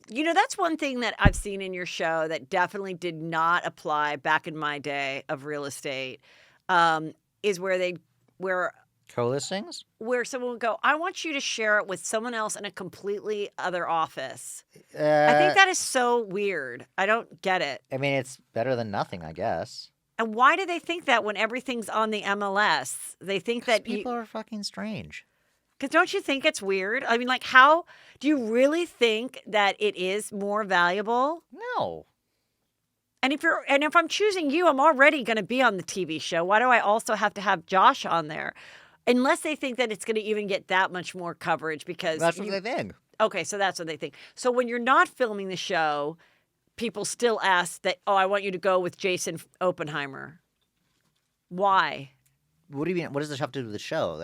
You know, that's one thing that I've seen in your show that definitely did not apply back in my day of real estate, is Co-listings? where someone would go, I want you to share it with someone else in a completely other office. I think that is so weird. I don't get it. I mean, it's better than nothing, I guess. And why do they think that when everything's on the MLS? They think that People are fucking strange. because don't you think it's weird? I mean, like, how do you really think that it is more valuable? No. And if I'm choosing you, I'm already going to be on the TV show. Why do I also have to have Josh on there? Unless they think that it's going to even get that much more coverage because That's what they think. Okay, so that's what they think. So when you're not filming the show, people still ask that, oh, I want you to go with Jason Oppenheimer. Why? What do you mean? What does this have to do with the show?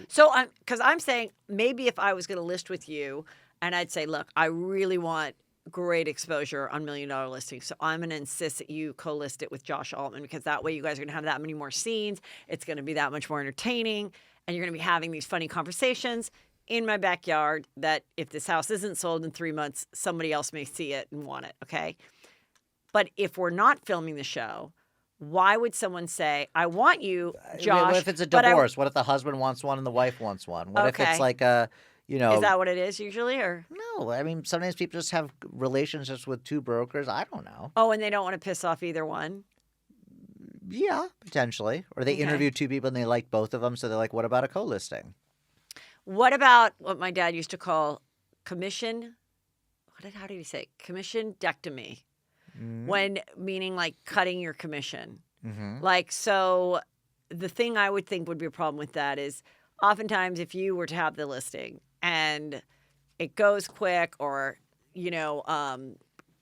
So because I'm saying maybe if I was going to list with you and I'd say, look, I really want great exposure on $1 Million listings. So I'm going to insist that you co-list it with Josh Altman because that way you guys are going to have that many more scenes. It's going to be that much more entertaining. And you're going to be having these funny conversations in my backyard that if this house isn't sold in 3 months, somebody else may see it and want it. Okay. But if we're not filming the show, why would someone say, I want you, Josh? What if it's a divorce? What if the husband wants one and the wife wants one? What if it's like a, Is that what it is usually? Or No, I mean, sometimes people just have relationships with two brokers. I don't know. Oh, and they don't want to piss off either one? Yeah, potentially. Or they interview two people and they like both of them, so they're like, what about a co-listing? What about what my dad used to call commission? How did he say it? Commission-dectomy. When meaning like cutting your commission. Like, so the thing I would think would be a problem with that is oftentimes if you were to have the listing and it goes quick or,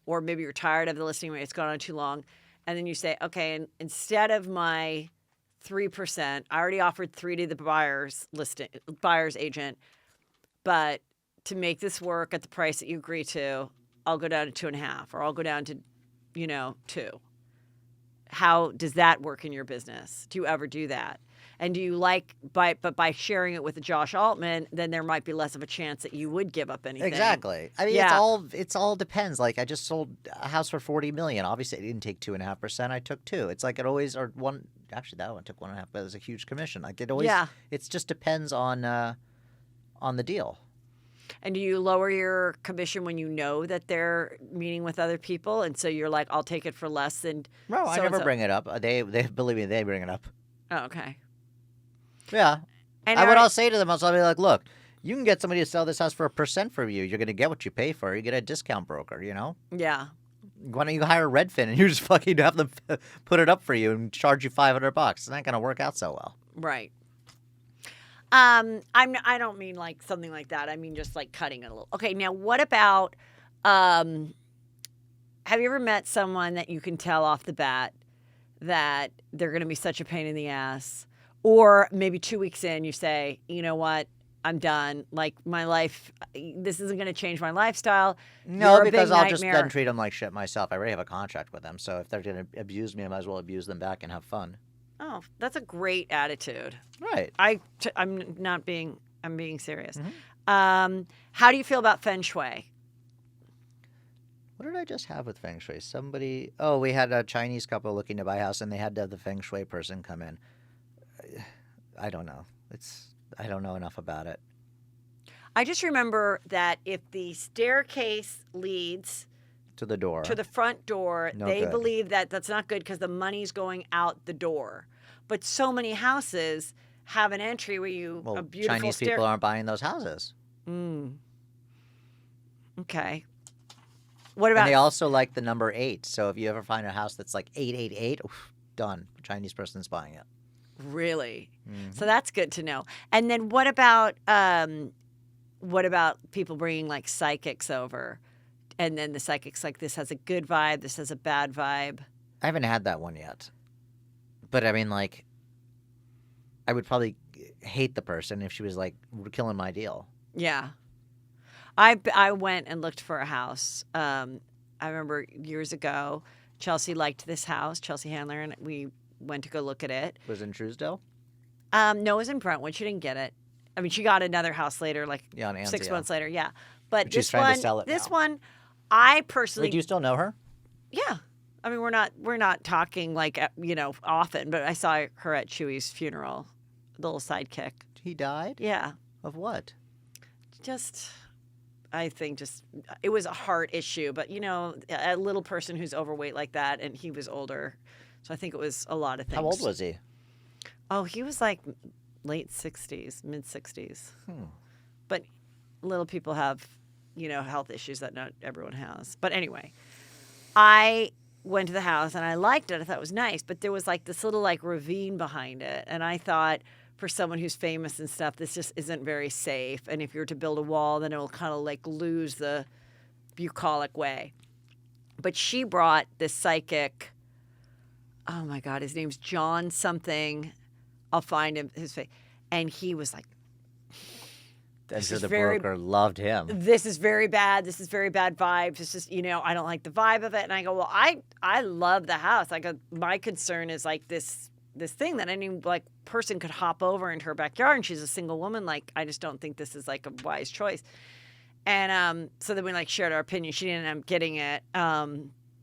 or maybe you're tired of the listing, it's gone on too long. And then you say, okay, and instead of my 3%, I already offered 3 to the buyer's agent, but to make this work at the price that you agree to, I'll go down to 2.5 or I'll go down to 2. How does that work in your business? Do you ever do that? And do you by sharing it with Josh Altman, then there might be less of a chance that you would give up anything. Exactly. I mean, it's all depends. Like I just sold a house for $40 million. Obviously, I didn't take 2.5%. I took 2. It's like it always or one. Actually, that one took 1.5, but it was a huge commission. Like it always. Yeah. It just depends on the deal. And do you lower your commission when you know that they're meeting with other people, and so you're like, I'll take it for less than? No, I never bring it up. They believe me. They bring it up. Oh, okay. Yeah. And I'll say to them, I'll be like, look, you can get somebody to sell this house for 1% from you. You're going to get what you pay for. You get a discount broker, Yeah. Why don't you hire Redfin and you just fucking have them put it up for you and charge you $500? It's not going to work out so well. Right. I don't mean like something like that. I mean just like cutting it a little. Okay, now what about have you ever met someone that you can tell off the bat that they're going to be such a pain in the ass? Or maybe 2 weeks in you say, you know what? I'm done. Like, my life, this isn't going to change my lifestyle. No, You're a because big I'll just nightmare. then treat them like shit myself. I already have a contract with them, so if they're going to abuse me, I might as well abuse them back and have fun. Oh, that's a great attitude. Right. I'm being serious. Mm-hmm. How do you feel about feng shui? What did I just have with feng shui? We had a Chinese couple looking to buy a house, and they had to have the feng shui person come in. I don't know. I don't know enough about it. I just remember that if the staircase leads To the door. to the front door, No they good. believe that that's not good because the money's going out the door. But so many houses have an entry where Well, a beautiful Chinese people aren't buying those houses. Okay. What And about they also like the number 8. So if you ever find a house that's like 888, done. Chinese person's buying it. really? Mm-hmm. So that's good to know. And then what about people bringing like psychics over, and then the psychic's like, this has a good vibe, this has a bad vibe. I haven't had that one yet. But I mean, like, I would probably hate the person if she was like killing my deal. Yeah. I went and looked for a house. I remember years ago, Chelsea liked this house, Chelsea Handler, and we went to go look at it. Was it in Truesdale? No, it was in Brentwood. She didn't get it. I mean, she got another house later, like Yeah, on 6 Anzio. months later. Yeah. But She's this trying one, to sell it this now. one, I personally, Wait, do you still know her? yeah. I mean, we're not talking like, often, but I saw her at Chewy's funeral, the little sidekick. He died? Yeah. Of what? I think it was a heart issue, but a little person who's overweight like that, and he was older. So I think it was a lot of things. How old was he? Oh, he was like late 60s, mid 60s. But little people have, health issues that not everyone has. But anyway, I went to the house and I liked it. I thought it was nice, but there was like this little like ravine behind it. And I thought, for someone who's famous and stuff, this just isn't very safe. And if you were to build a wall, then it will kind of like lose the bucolic way. But she brought this psychic. Oh my God, his name's John something. I'll find his face. And he was like, I'm This sure is the very- broker loved him. this is very bad. This is very bad vibes. It's just, I don't like the vibe of it. And I go, well, I love the house. I go, my concern is like this thing that any like person could hop over into her backyard, and she's a single woman. Like, I just don't think this is like a wise choice. And so then we like shared our opinion. She didn't end up getting it.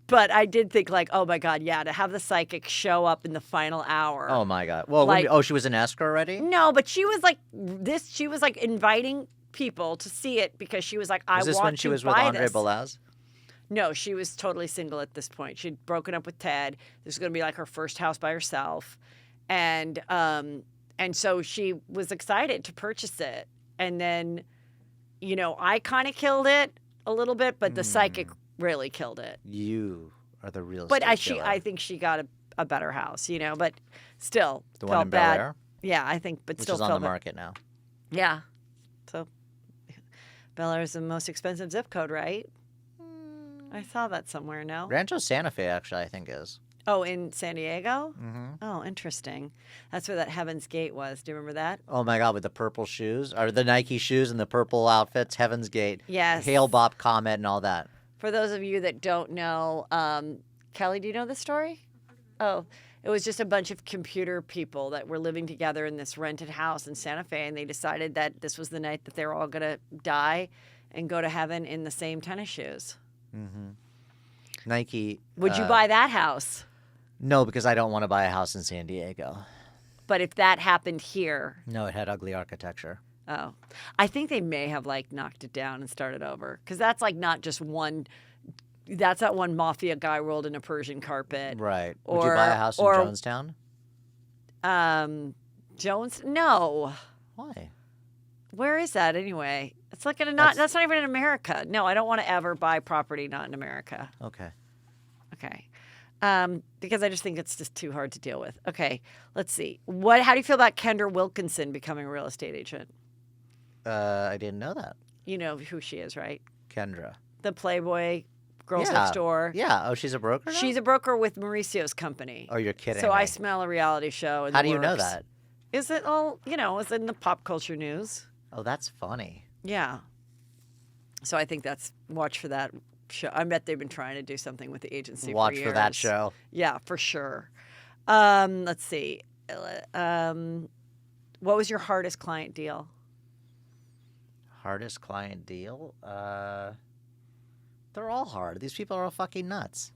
But I did think like, oh my God, yeah, to have the psychic show up in the final hour. Oh my God. Well, Like- she was in escrow already? No, but she was like she was like inviting people to see it because she was like, I Was this want when she to was with buy Andre this. Balaz? No, she was totally single at this point. She'd broken up with Ted. This was going to be like her first house by herself. And so she was excited to purchase it. And then, I kind of killed it a little bit, but the psychic really killed it. You are the real But estate killer. I think she got a better house, but still The felt one in Bel bad. Air, Yeah, I think, but which still is on felt the bad. market now. Yeah. So Bel Air is the most expensive zip code, right? I saw that somewhere, no? Rancho Santa Fe, actually, I think is. Oh, in San Diego? Mm-hmm. Oh, interesting. That's where that Heaven's Gate was. Do you remember that? Oh my God, with the purple shoes, or the Nike shoes and the purple outfits, Heaven's Gate, Yes. Hail Bop Comet, and all that. For those of you that don't know, Kelly, do you know this story? Oh, it was just a bunch of computer people that were living together in this rented house in Santa Fe, and they decided that this was the night that they were all going to die and go to heaven in the same tennis shoes. Mm-hmm. Nike. Would you buy that house? No, because I don't want to buy a house in San Diego. But if that happened here, No, it had ugly architecture. oh, I think they may have like knocked it down and started over, because that's like not just one. That's not one mafia guy rolled in a Persian carpet. Right. Would you buy a house in or- Jonestown? Jones? No. Why? Where is that anyway? It's like That's- that's not even in America. No, I don't want to ever buy property not in America. Okay. Okay. Because I just think it's just too hard to deal with. Okay, let's see. How do you feel about Kendra Wilkinson becoming a real estate agent? I didn't know that. You know who she is, right? Kendra. The Playboy Girls Yeah. Next Door. Yeah. Oh, she's a broker now? She's a broker with Mauricio's company. Oh, you're kidding So me. I smell a reality show. In How the do you know works. that? Is it all, it's in the pop culture news. Oh, that's funny. Yeah. So I think watch for that show. I bet they've been trying to do something with the agency Watch for years. for that show. Yeah, for sure. Let's see. What was your hardest client deal? Hardest client deal? They're all hard. These people are all fucking nuts.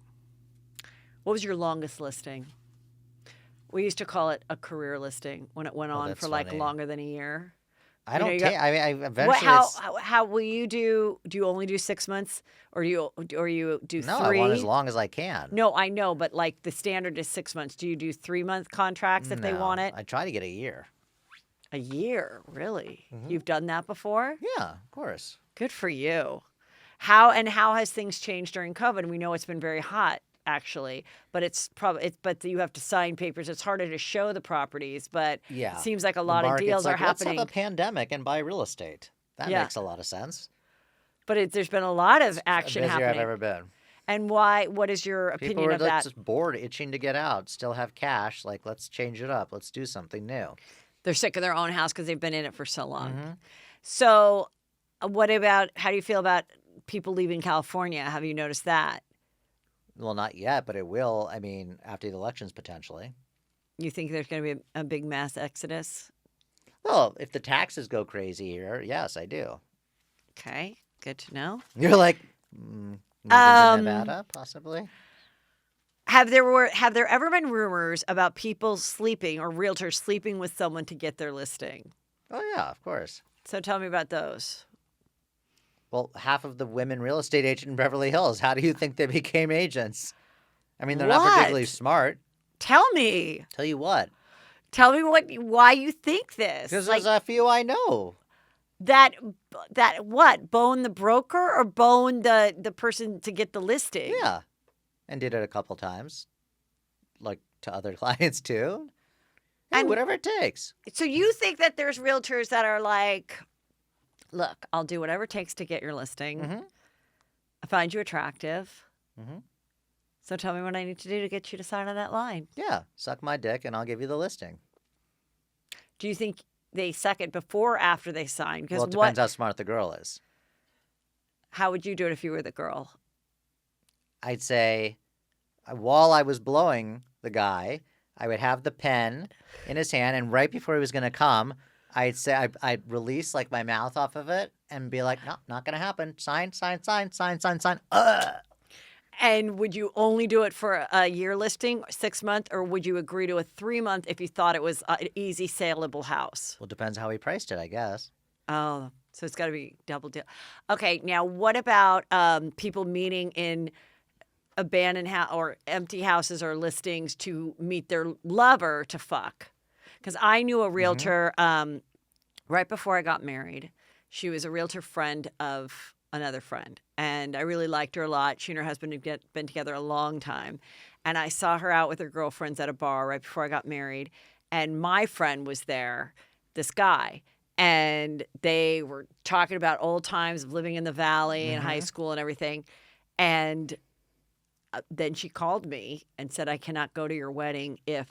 What was your longest listing? We used to call it a career listing when it went on that's for like funny. longer than a year. I know, don't you take. got- I eventually. How will you do? Do you only do 6 months, or you do No, 3? I want as long as I can. No, I know, but like the standard is 6 months. Do you do 3-month contracts if they No, want it? I try to get a year. A year, really? Mm-hmm. You've done that before? Yeah, of course. Good for you. How has things changed during COVID? We know it's been very hot, actually, but but you have to sign papers. It's harder to show the properties, but Yeah. it seems like a The lot of market's deals are like, let's happening. have a pandemic and buy real estate. That Yeah. makes a lot of sense. But there's been a lot of action Busier happening. I've ever been. And why? What is your People opinion are of that? just bored, itching to get out, still have cash. Like, let's change it up. Let's do something new. They're sick of their own house because they've been in it for so long. Mm-hmm. So, how do you feel about people leaving California? Have you noticed that? Well, not yet, but it will. I mean, after the elections, potentially. You think there's going to be a big mass exodus? Well, if the taxes go crazy here, yes, I do. Okay, good to know. You're like, moving to Nevada, possibly? Have there ever been rumors about people sleeping or realtors sleeping with someone to get their listing? Oh, yeah, of course. So tell me about those. Well, half of the women real estate agent in Beverly Hills, how do you think they became agents? I mean, they're not particularly What? smart. Tell me. Tell you what. Tell me why you think this. Because Like there's a few I know. that what? Bone the broker or bone the person to get the listing? Yeah. And did it a couple times. Like to other clients too. Hey, And- whatever it takes. So you think that there's realtors that are like, look, I'll do whatever it takes to get your listing. Mm-hmm. I find you attractive. Mm-hmm. So tell me what I need to do to get you to sign on that line. Yeah. Suck my dick and I'll give you the listing. Do you think they suck it before or after they sign? Because Well, it depends how smart the girl is. how would you do it if you were the girl? I'd say while I was blowing the guy, I would have the pen in his hand, and right before he was going to come, I'd say I'd release like my mouth off of it and be like, no, not going to happen. Sign, sign, sign, sign, sign, sign. And would you only do it for a year listing, 6 month, or would you agree to a 3 month if you thought it was an easy saleable house? Well, depends how he priced it, I guess. Oh, so it's got to be double deal. Okay, now what about people meeting in abandoned or empty houses or listings to meet their lover to fuck? Because I knew a realtor right before I got married. She was a realtor friend of another friend, and I really liked her a lot. She and her husband had been together a long time, and I saw her out with her girlfriends at a bar right before I got married, and my friend was there, this guy, and they were talking about old times of living in the valley and high school and everything, and then she called me and said, I cannot go to your wedding if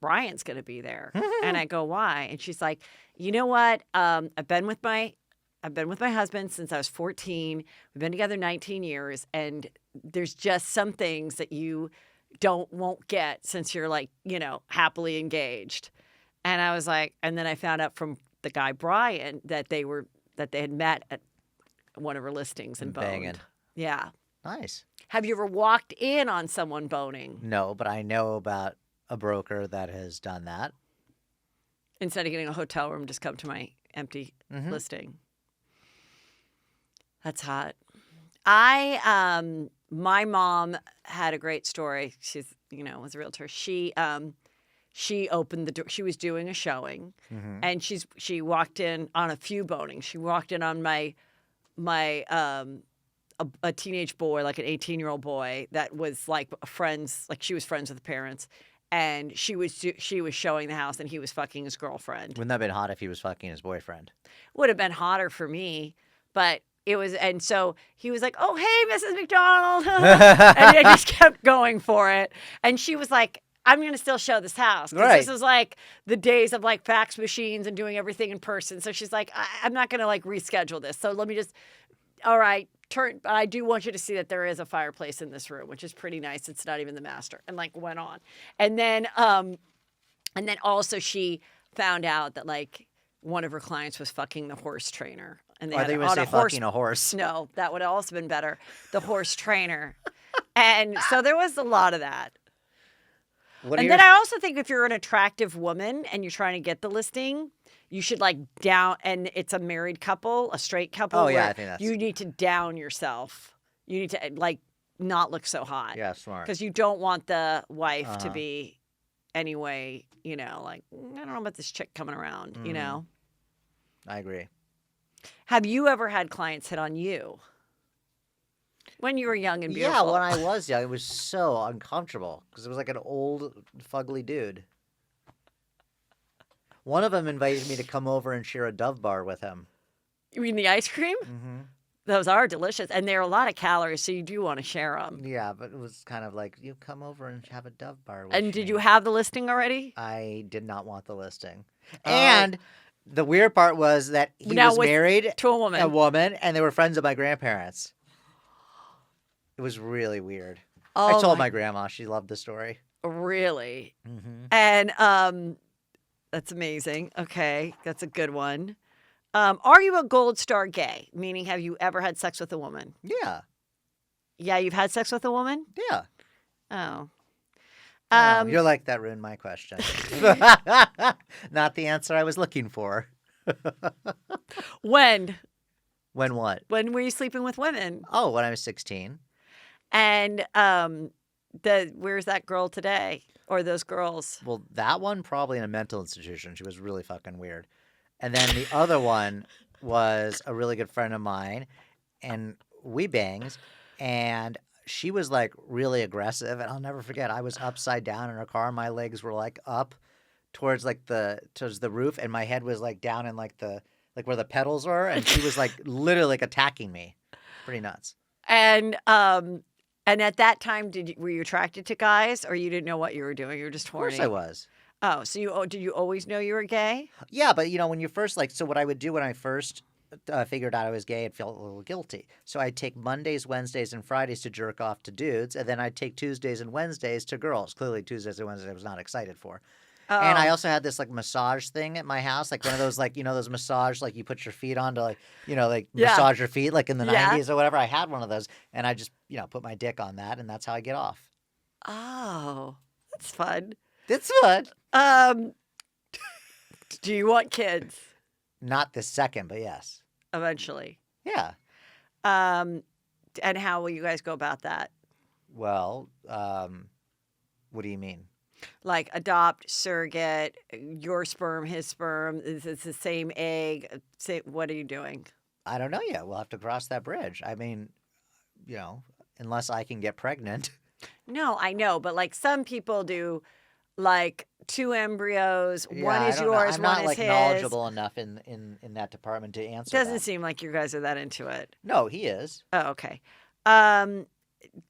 Brian's going to be there. And I go, why? And she's like, you know what? I've been with my husband since I was 14. We've been together 19 years. And there's just some things that you won't get since you're like, happily engaged. And I was like, and then I found out from the guy, Brian, that they had met at one of her listings and boned. Banging. Yeah. Nice. Have you ever walked in on someone boning No, but I know about a broker that has done that. instead of getting a hotel room? Just come to my empty listing. That's hot. My mom had a great story. She's, was a realtor. She opened the door. She was doing a showing, and she walked in on a few bonings. She walked in on my a teenage boy, like an 18-year-old boy that was like friends, like she was friends with the parents, and she was showing the house, and he was fucking his girlfriend. Wouldn't that have been hot if he was fucking his boyfriend? Would have been hotter for me, but it was, and so he was like, "Oh, hey, Mrs. McDonald," and I just kept going for it, and she was like, I'm going to still show this house. 'Cause Right. this is like the days of like fax machines and doing everything in person. So she's like, I'm not going to like reschedule this. So let me just, all right, I do want you to see that there is a fireplace in this room, which is pretty nice. It's not even the master. And like went on. And then also she found out that like one of her clients was fucking the horse trainer. And they Or had they would on say a horse. fucking a horse. No, that would have also been better. The horse trainer. And so there was a lot of that. And then I also think if you're an attractive woman and you're trying to get the listing, you should like down, and it's a married couple, a straight couple. Oh, yeah, where I think that's- you need to down yourself. You need to like not look so hot. Yeah, smart. Because you don't want the wife to be anyway, you know, like, I don't know about this chick coming around, you know? I agree. Have you ever had clients hit on you? When you were young and beautiful. Yeah, when I was young, it was so uncomfortable because it was like an old, fugly dude. One of them invited me to come over and share a Dove bar with him. You mean the ice cream? Mm-hmm. Those are delicious, and they're a lot of calories, so you do want to share them. Yeah, but it was kind of like, you come over and have a Dove bar with And me. did you have the listing already? I did not want the listing. And the weird part was that he Now was with- married to a woman. and they were friends of my grandparents. It was really weird. Oh, I told my grandma. She loved the story. Really? Mm-hmm. And that's amazing. Okay, that's a good one. Are you a gold star gay? Meaning, have you ever had sex with a woman? Yeah. Yeah, you've had sex with a woman? Yeah. Oh. Oh, you're like, that ruined my question. Not the answer I was looking for. When? When what? When were you sleeping with women? Oh, when I was 16. And where's that girl today? Or those girls? Well, that one probably in a mental institution. She was really fucking weird. And then the other one was a really good friend of mine, and we banged, and she was like really aggressive, and I'll never forget. I was upside down in her car. My legs were like up towards the roof, and my head was like down in like where the pedals were, and she was like literally like attacking me. Pretty nuts. And at that time, were you attracted to guys, or you didn't know what you were doing? You were just horny. Of course I was. Oh, so did you always know you were gay? Yeah, but when you first so what I would do when I first figured out I was gay, I'd feel a little guilty. So I'd take Mondays, Wednesdays, and Fridays to jerk off to dudes, and then I'd take Tuesdays and Wednesdays to girls. Clearly, Tuesdays and Wednesdays I was not excited for. Oh. And I also had this like massage thing at my house, like one of those those massage you put your feet on to massage your feet like in the 90s or whatever. I had one of those, and I just put my dick on that, and that's how I get off. Oh, that's fun. It's fun. Do you want kids? Not this second, but yes. Eventually. Yeah. And how will you guys go about that? Well, what do you mean? Like adopt, surrogate, your sperm, his sperm. It's the same egg. What are you doing? I don't know yet. We'll have to cross that bridge. I mean, unless I can get pregnant. No, I know, but like some people do, like 2 embryos. Yeah, one is I don't know. yours, I'm one not is like his. knowledgeable enough in that department to answer. Doesn't that. seem like you guys are that into it. No, he is. Oh, okay.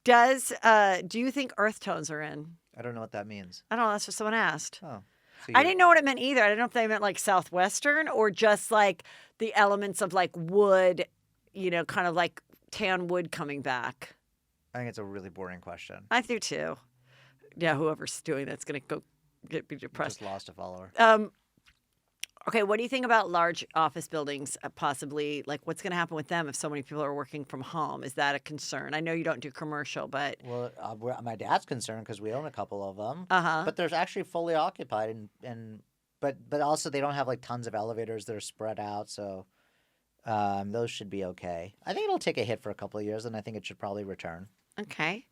Do you think earth tones are in? I don't know what that means. I don't know. That's what someone asked. Oh, so I didn't know what it meant either. I didn't know if they meant like Southwestern or just like the elements of like wood, kind of like tan wood coming back. I think it's a really boring question. I do too. Yeah, whoever's doing that's going to be depressed. Just lost a follower. Okay, what do you think about large office buildings possibly? Like, what's going to happen with them if so many people are working from home? Is that a concern? I know you don't do commercial, but... Well, my dad's concerned because we own a couple of them. Uh-huh. But they're actually fully occupied, but also they don't have like tons of elevators. They're spread out, so those should be okay. I think it'll take a hit for a couple of years, and I think it should probably return. Okay.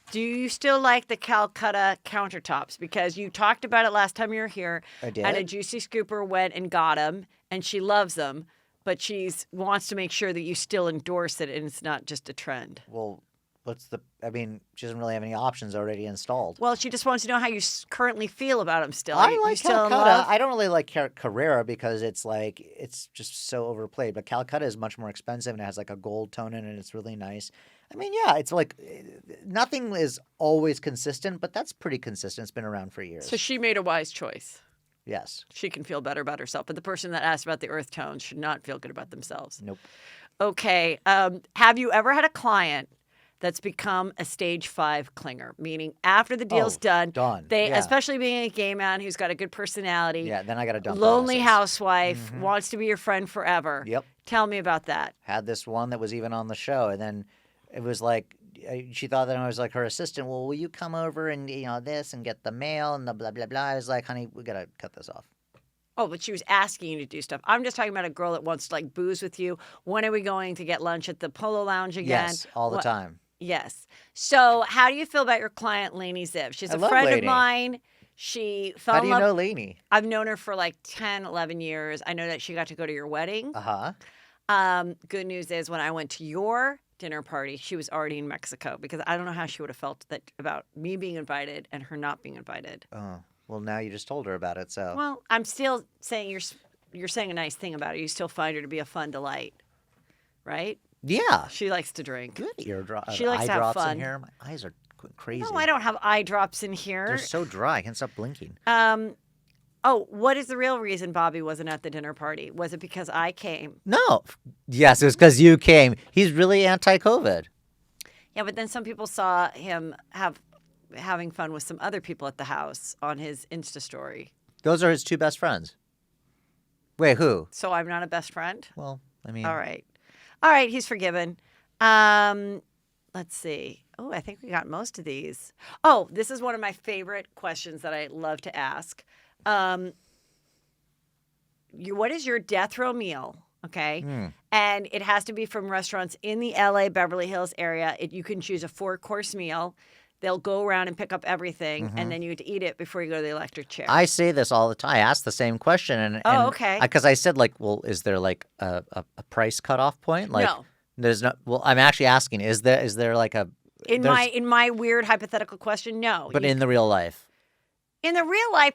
Do you still like the Calcutta Countertops? Because you talked about it last time you were here. I did. And a Juicy Scooper went and got them, and she loves them, but she wants to make sure that you still endorse it and it's not just a trend. Well, I mean, she doesn't really have any options already installed. Well, she just wants to know how you currently feel about him still. I You like still in Calcutta. love? I don't really like Carrera because it's just so overplayed. But Calcutta is much more expensive and it has like a gold tone in it and it's really nice. I mean, yeah, it's like nothing is always consistent, but that's pretty consistent. It's been around for years. So she made a wise choice. Yes. She can feel better about herself. But the person that asked about the earth tones should not feel good about themselves. Nope. Okay. Have you ever had a client that's become a stage 5 clinger? Meaning after the deal's done, they, yeah. especially being a gay man who's got a good personality, Yeah, then I got to dump lonely their asses. housewife, wants to be your friend forever. Yep. Tell me about that. Had this one that was even on the show, and then it was like she thought that I was like her assistant. Well, will you come over and this and get the mail and the blah blah blah? I was like, honey, we gotta cut this off. Oh, but she was asking you to do stuff. I'm just talking about a girl that wants to like booze with you. When are we going to get lunch at the Polo Lounge again? Yes, all the time. Yes. So how do you feel about your client, Lainey Ziv? She's a friend of mine. She fell How in do love. you know Lainey? I've known her for like 10, 11 years. I know that she got to go to your wedding. Uh-huh. Good news is when I went to your dinner party, she was already in Mexico because I don't know how she would have felt about me being invited and her not being invited. Oh, well, now you just told her about it, so. Well, I'm still saying you're saying a nice thing about her. You still find her to be a fun delight, right? Yeah. She likes to drink. Good eardrop. She likes eye to have drops fun. in here. My eyes are crazy. No, I don't have eye drops in here. They're so dry. I can't stop blinking. Oh, what is the real reason Bobby wasn't at the dinner party? Was it because I came? No. Yes, it was because you came. He's really anti-COVID. Yeah, but then some people saw him having fun with some other people at the house on his Insta story. Those are his two best friends. Wait, who? So I'm not a best friend? Well, I mean. All right, he's forgiven. Let's see. Oh, I think we got most of these. Oh, this is one of my favorite questions that I love to ask. What is your death row meal? Okay. And it has to be from restaurants in the LA Beverly Hills area. You can choose a 4-course meal. They'll go around and pick up everything, and then you have to eat it before you go to the electric chair. I say this all the time. I ask the same question. Okay. Because I said, like, well, is there, like, a price cutoff point? Like, No. There's no. Well, I'm actually asking, is there like a. In my weird hypothetical question, no. But in the real life? In the real life,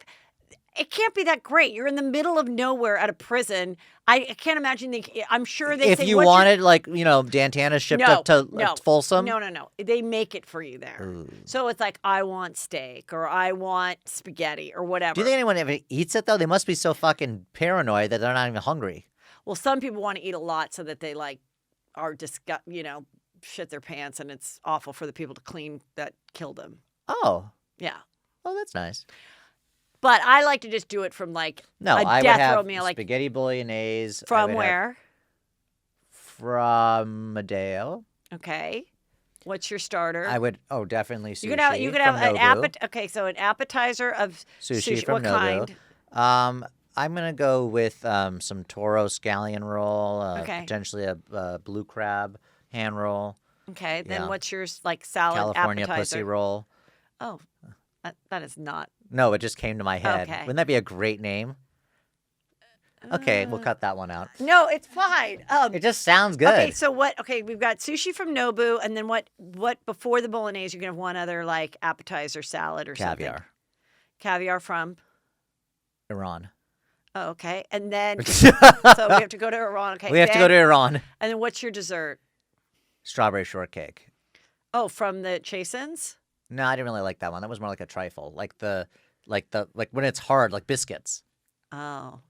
it can't be that great. You're in the middle of nowhere at a prison. I can't imagine. I'm sure they. If say, you wanted, like, Dantana shipped up to Folsom. No. They make it for you there. Ooh. So it's like, I want steak or I want spaghetti or whatever. Do you think anyone ever eats it though? They must be so fucking paranoid that they're not even hungry. Well, some people want to eat a lot so that they are shit their pants, and it's awful for the people to clean that killed them. Oh. Yeah. Oh, that's nice. But I like to just do it from I a would death have row meal. spaghetti bolognese. From where? From Madeo. Okay. What's your starter? I would. Oh, definitely sushi. You could have an appetizer. Okay, so an appetizer of sushi from what Nobu. kind? I'm gonna go with some Toro scallion roll. Okay. Potentially a blue crab hand roll. Okay. Then Yeah. what's your salad California appetizer? pussy roll. Oh, that is not. No, it just came to my head. Okay. Wouldn't that be a great name? Okay, we'll cut that one out. No, it's fine. It just sounds good. Okay, so what? Okay, we've got sushi from Nobu, and then what before the bolognese? You're gonna have one other appetizer salad or something. Caviar. Caviar from Iran. Oh, okay, and then so we have to go to Iran. Okay, We have to go to Iran. And then what's your dessert? Strawberry shortcake. Oh, from the Chasins? No, I didn't really like that one. That was more like a trifle, like when it's hard, like biscuits. Oh.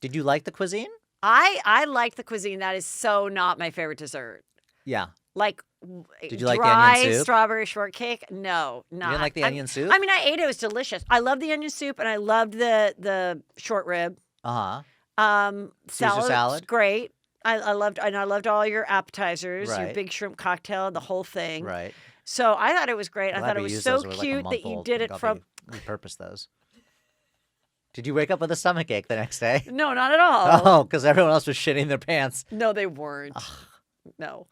Did you like the cuisine? I like the cuisine. That is so not my favorite dessert. Yeah. Did you like the onion soup? Strawberry shortcake? No, not. You didn't like the onion soup? I mean, I ate it. It was delicious. I love the onion soup, and I loved the short rib. Uh-huh. Salad. salad? Great. I loved all your appetizers, your Right. big shrimp cocktail, the whole thing. Right. So I thought it was great. I Glad thought it we was used so those. We're like a cute month that you old. did it from. We repurposed those. Did you wake up with a stomachache the next day? No, not at all. Oh, because everyone else was shitting their pants. No, they weren't. No.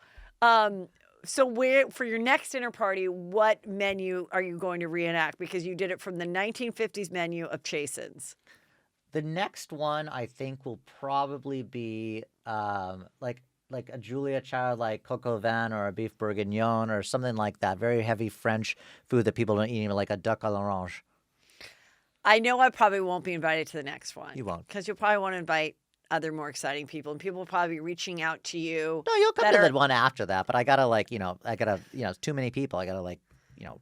So for your next dinner party, what menu are you going to reenact? Because you did it from the 1950s menu of Chasins. The next one, I think, will probably be like a Julia Child, like coq au vin or a beef bourguignon or something like that. Very heavy French food that people don't eat, like a duck à l'orange. I know I probably won't be invited to the next one. You won't. Because you'll probably want to invite other more exciting people, and people will probably be reaching out to you. No, you'll come that to are- the one after that, but I gotta it's too many people. I gotta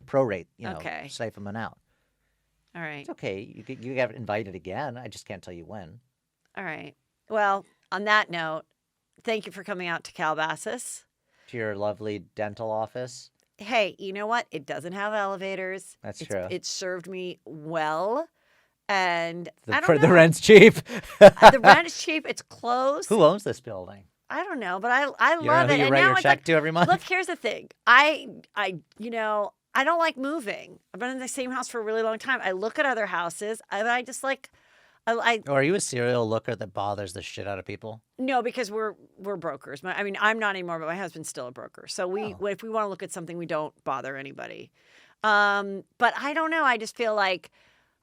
prorate, Okay. siphon them out. All right. It's okay. You get invited again. I just can't tell you when. All right. Well, on that note, thank you for coming out to Calabasas. To your lovely dental office. Hey, you know what? It doesn't have elevators. That's true. It served me well. And I The don't know. rent's cheap. The rent is cheap. It's close. Who owns this building? I don't know, but I You know love who it. you And write now your it's check like, to every month? look, here's the thing. I don't like moving. I've been in the same house for a really long time. I look at other houses and I just like, I Or are you a serial looker that bothers the shit out of people? no, because we're brokers. I'm not anymore, but my husband's still a broker. So if we want to look at something, we don't bother anybody. But I don't know. I just feel like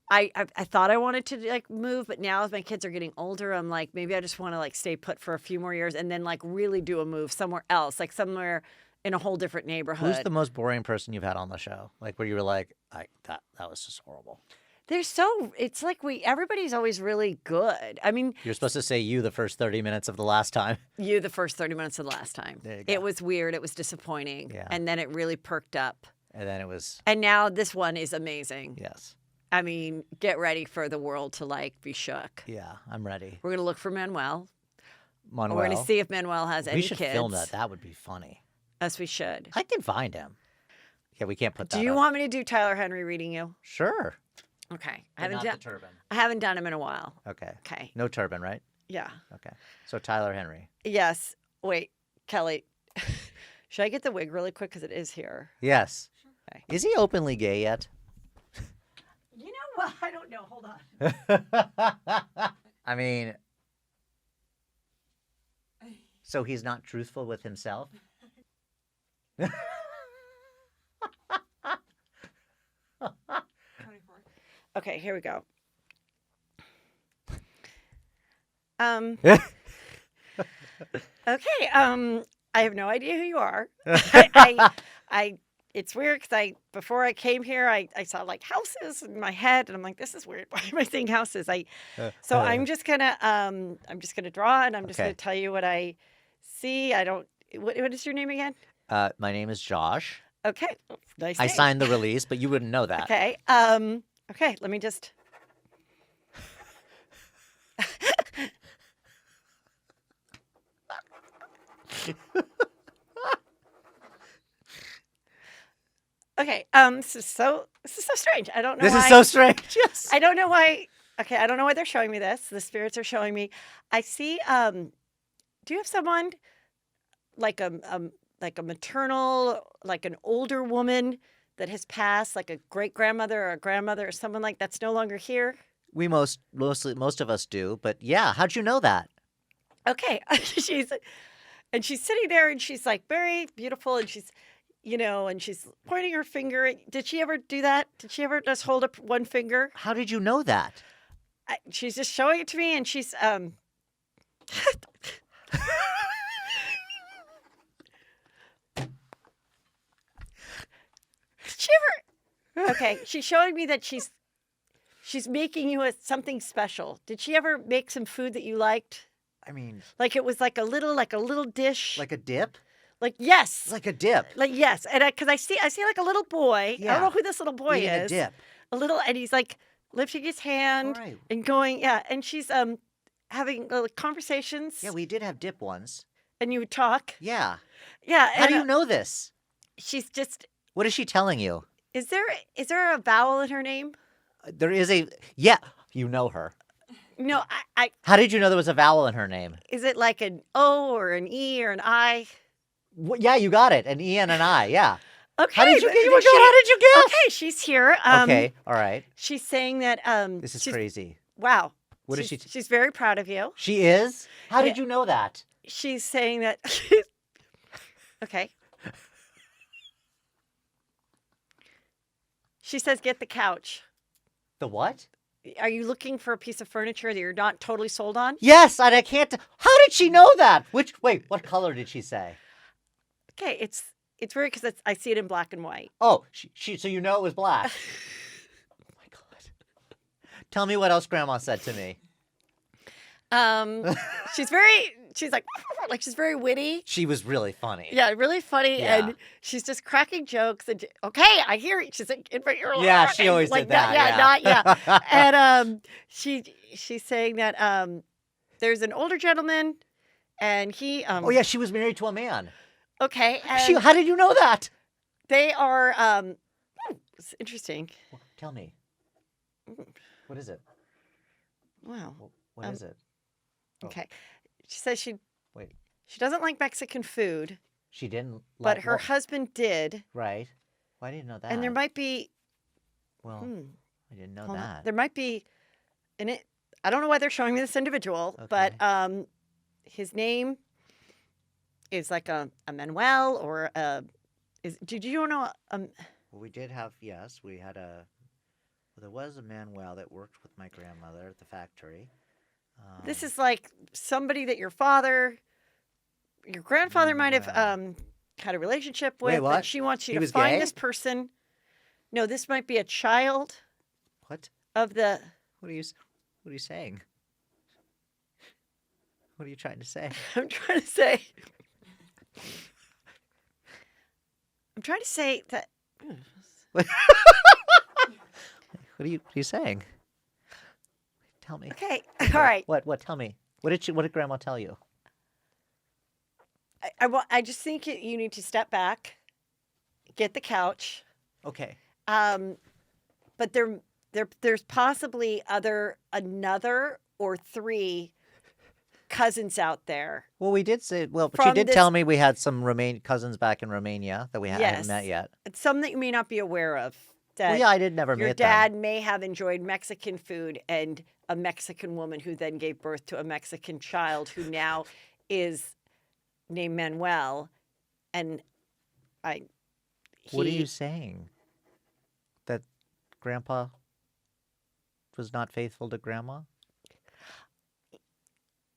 I thought I wanted to like move, but now as my kids are getting older, I'm like, maybe I just want to like stay put for a few more years and then like really do a move somewhere else, like somewhere in a whole different neighborhood. Who's the most boring person you've had on the show? Like where you were like, that was just horrible. It's like everybody's always really good. I mean, You're supposed to say you the first 30 minutes of the last time. you the first 30 minutes of the last time. There you go. It was weird. It was disappointing. Yeah. And then it really perked up. And then it was, And now this one is amazing. yes. I mean, get ready for the world to like be shook. Yeah, I'm ready. We're going to look for Manuel. Manuel. We're going to see if Manuel has any we should kids. film that. That would be funny. Yes, we should. I can find him. Yeah, we can't put that Do you up. want me to do Tyler Henry reading you? Sure. Okay. But not the turban. I haven't done him in a while. Okay. Okay. No turban, right? Yeah. Okay. So Tyler Henry. Yes. Wait, Kelly. Should I get the wig really quick because it is here? Yes. Okay. Is he openly gay yet? You know what? I don't know. Hold on. I mean, so he's not truthful with himself? Okay, here we go. Okay. I have no idea who you are. It's weird because before I came here, I saw like houses in my head, and I'm like, this is weird. Why am I seeing houses? So I'm just gonna draw, and I'm just Okay. gonna tell you what I see. I don't. What is your name again? My name is Josh. Okay, nice. I name. signed the release, but you wouldn't know that. Okay. Okay. Let me just. Okay. This is so strange. I don't know. This why. is so strange. Yes. I don't know why. Okay, I don't know why they're showing me this. The spirits are showing me. I see. Do you have someone like a maternal, like an older woman that has passed, like a great grandmother or a grandmother or someone like that's no longer here? We most of us do, but yeah, how'd you know that? Okay, she's sitting there and she's like very beautiful and she's. And she's pointing her finger. Did she ever do that? Did she ever just hold up one finger? How did you know that? She's just showing it to me, and she's Did she ever? Okay, she's showing me that she's making you something special. Did she ever make some food that you liked? I mean, Like it was like a little dish. like a dip? Like yes. Like a dip. Like yes, and because I see like a little boy. I Yeah. don't know who this little boy Eating is. a dip. A little, and he's like lifting his hand All right. and going, yeah. And she's having conversations. Yeah, we did have dip once. And you would talk. Yeah. Yeah. How and, do you know this? She's just. What is she telling you? Is there a vowel in her name? There is a, yeah, you know her. No, I. How did you know there was a vowel in her name? Is it like an O or an E or an I? Yeah, you got it. An E and an I, yeah. Okay. How did you get? th- Oh my God, how did you guess? Okay, she's here. Okay, all right. She's saying that. This is she's- crazy. Wow. What is she's, she? She's very proud of you. She is? How did Yeah. you know that? She's saying that. Okay. She says, "Get the couch." The what? Are you looking for a piece of furniture that you're not totally sold on? Yes, and I can't. How did she know that? Wait, what color did she say? Okay, it's weird because I see it in black and white. Oh, so you know it was black. Oh my God. Tell me what else Grandma said to me. She's like she's very witty. She was really funny. Yeah, really funny, Yeah. and she's just cracking jokes. And okay, I hear it. She's like, Yeah, she always like did that. Yeah. And she's saying that there's an older gentleman, and he Oh yeah, she was married to a man. okay. And How did you know that? they are it's interesting. Well, tell me. What is it? Wow. What is it? Oh. Okay. She says she Wait. She doesn't like Mexican food, She didn't. but her husband did. Right. Well, I didn't know that. And there might be Well, I didn't know hold on. that. There might be in it. I don't know why they're showing me this individual, but his name is like a Manuel or a is. Did you know? Well, we did have we had a. Well, there was a Manuel that worked with my grandmother at the factory. This is like somebody that your grandfather might have had a relationship with. Wait, what? And she wants you He to was find gay? this person. No, this might be a child What? of the. What are you saying? What are you trying to say? I'm trying to say. I'm trying to say that. What are you saying? Tell me. Okay, all right. What? Tell me. What did Grandma tell you? I just think you need to step back, get the couch. Okay. But there's possibly another or three cousins out there. Well, we did say. Well, she From did this- tell me we had some cousins back in Romania that we haven't met yet. It's some that you may not be aware of. That Well, yeah, I did never your meet dad them. may have enjoyed Mexican food and a Mexican woman who then gave birth to a Mexican child who now is named Manuel. And What are you saying? That Grandpa was not faithful to Grandma?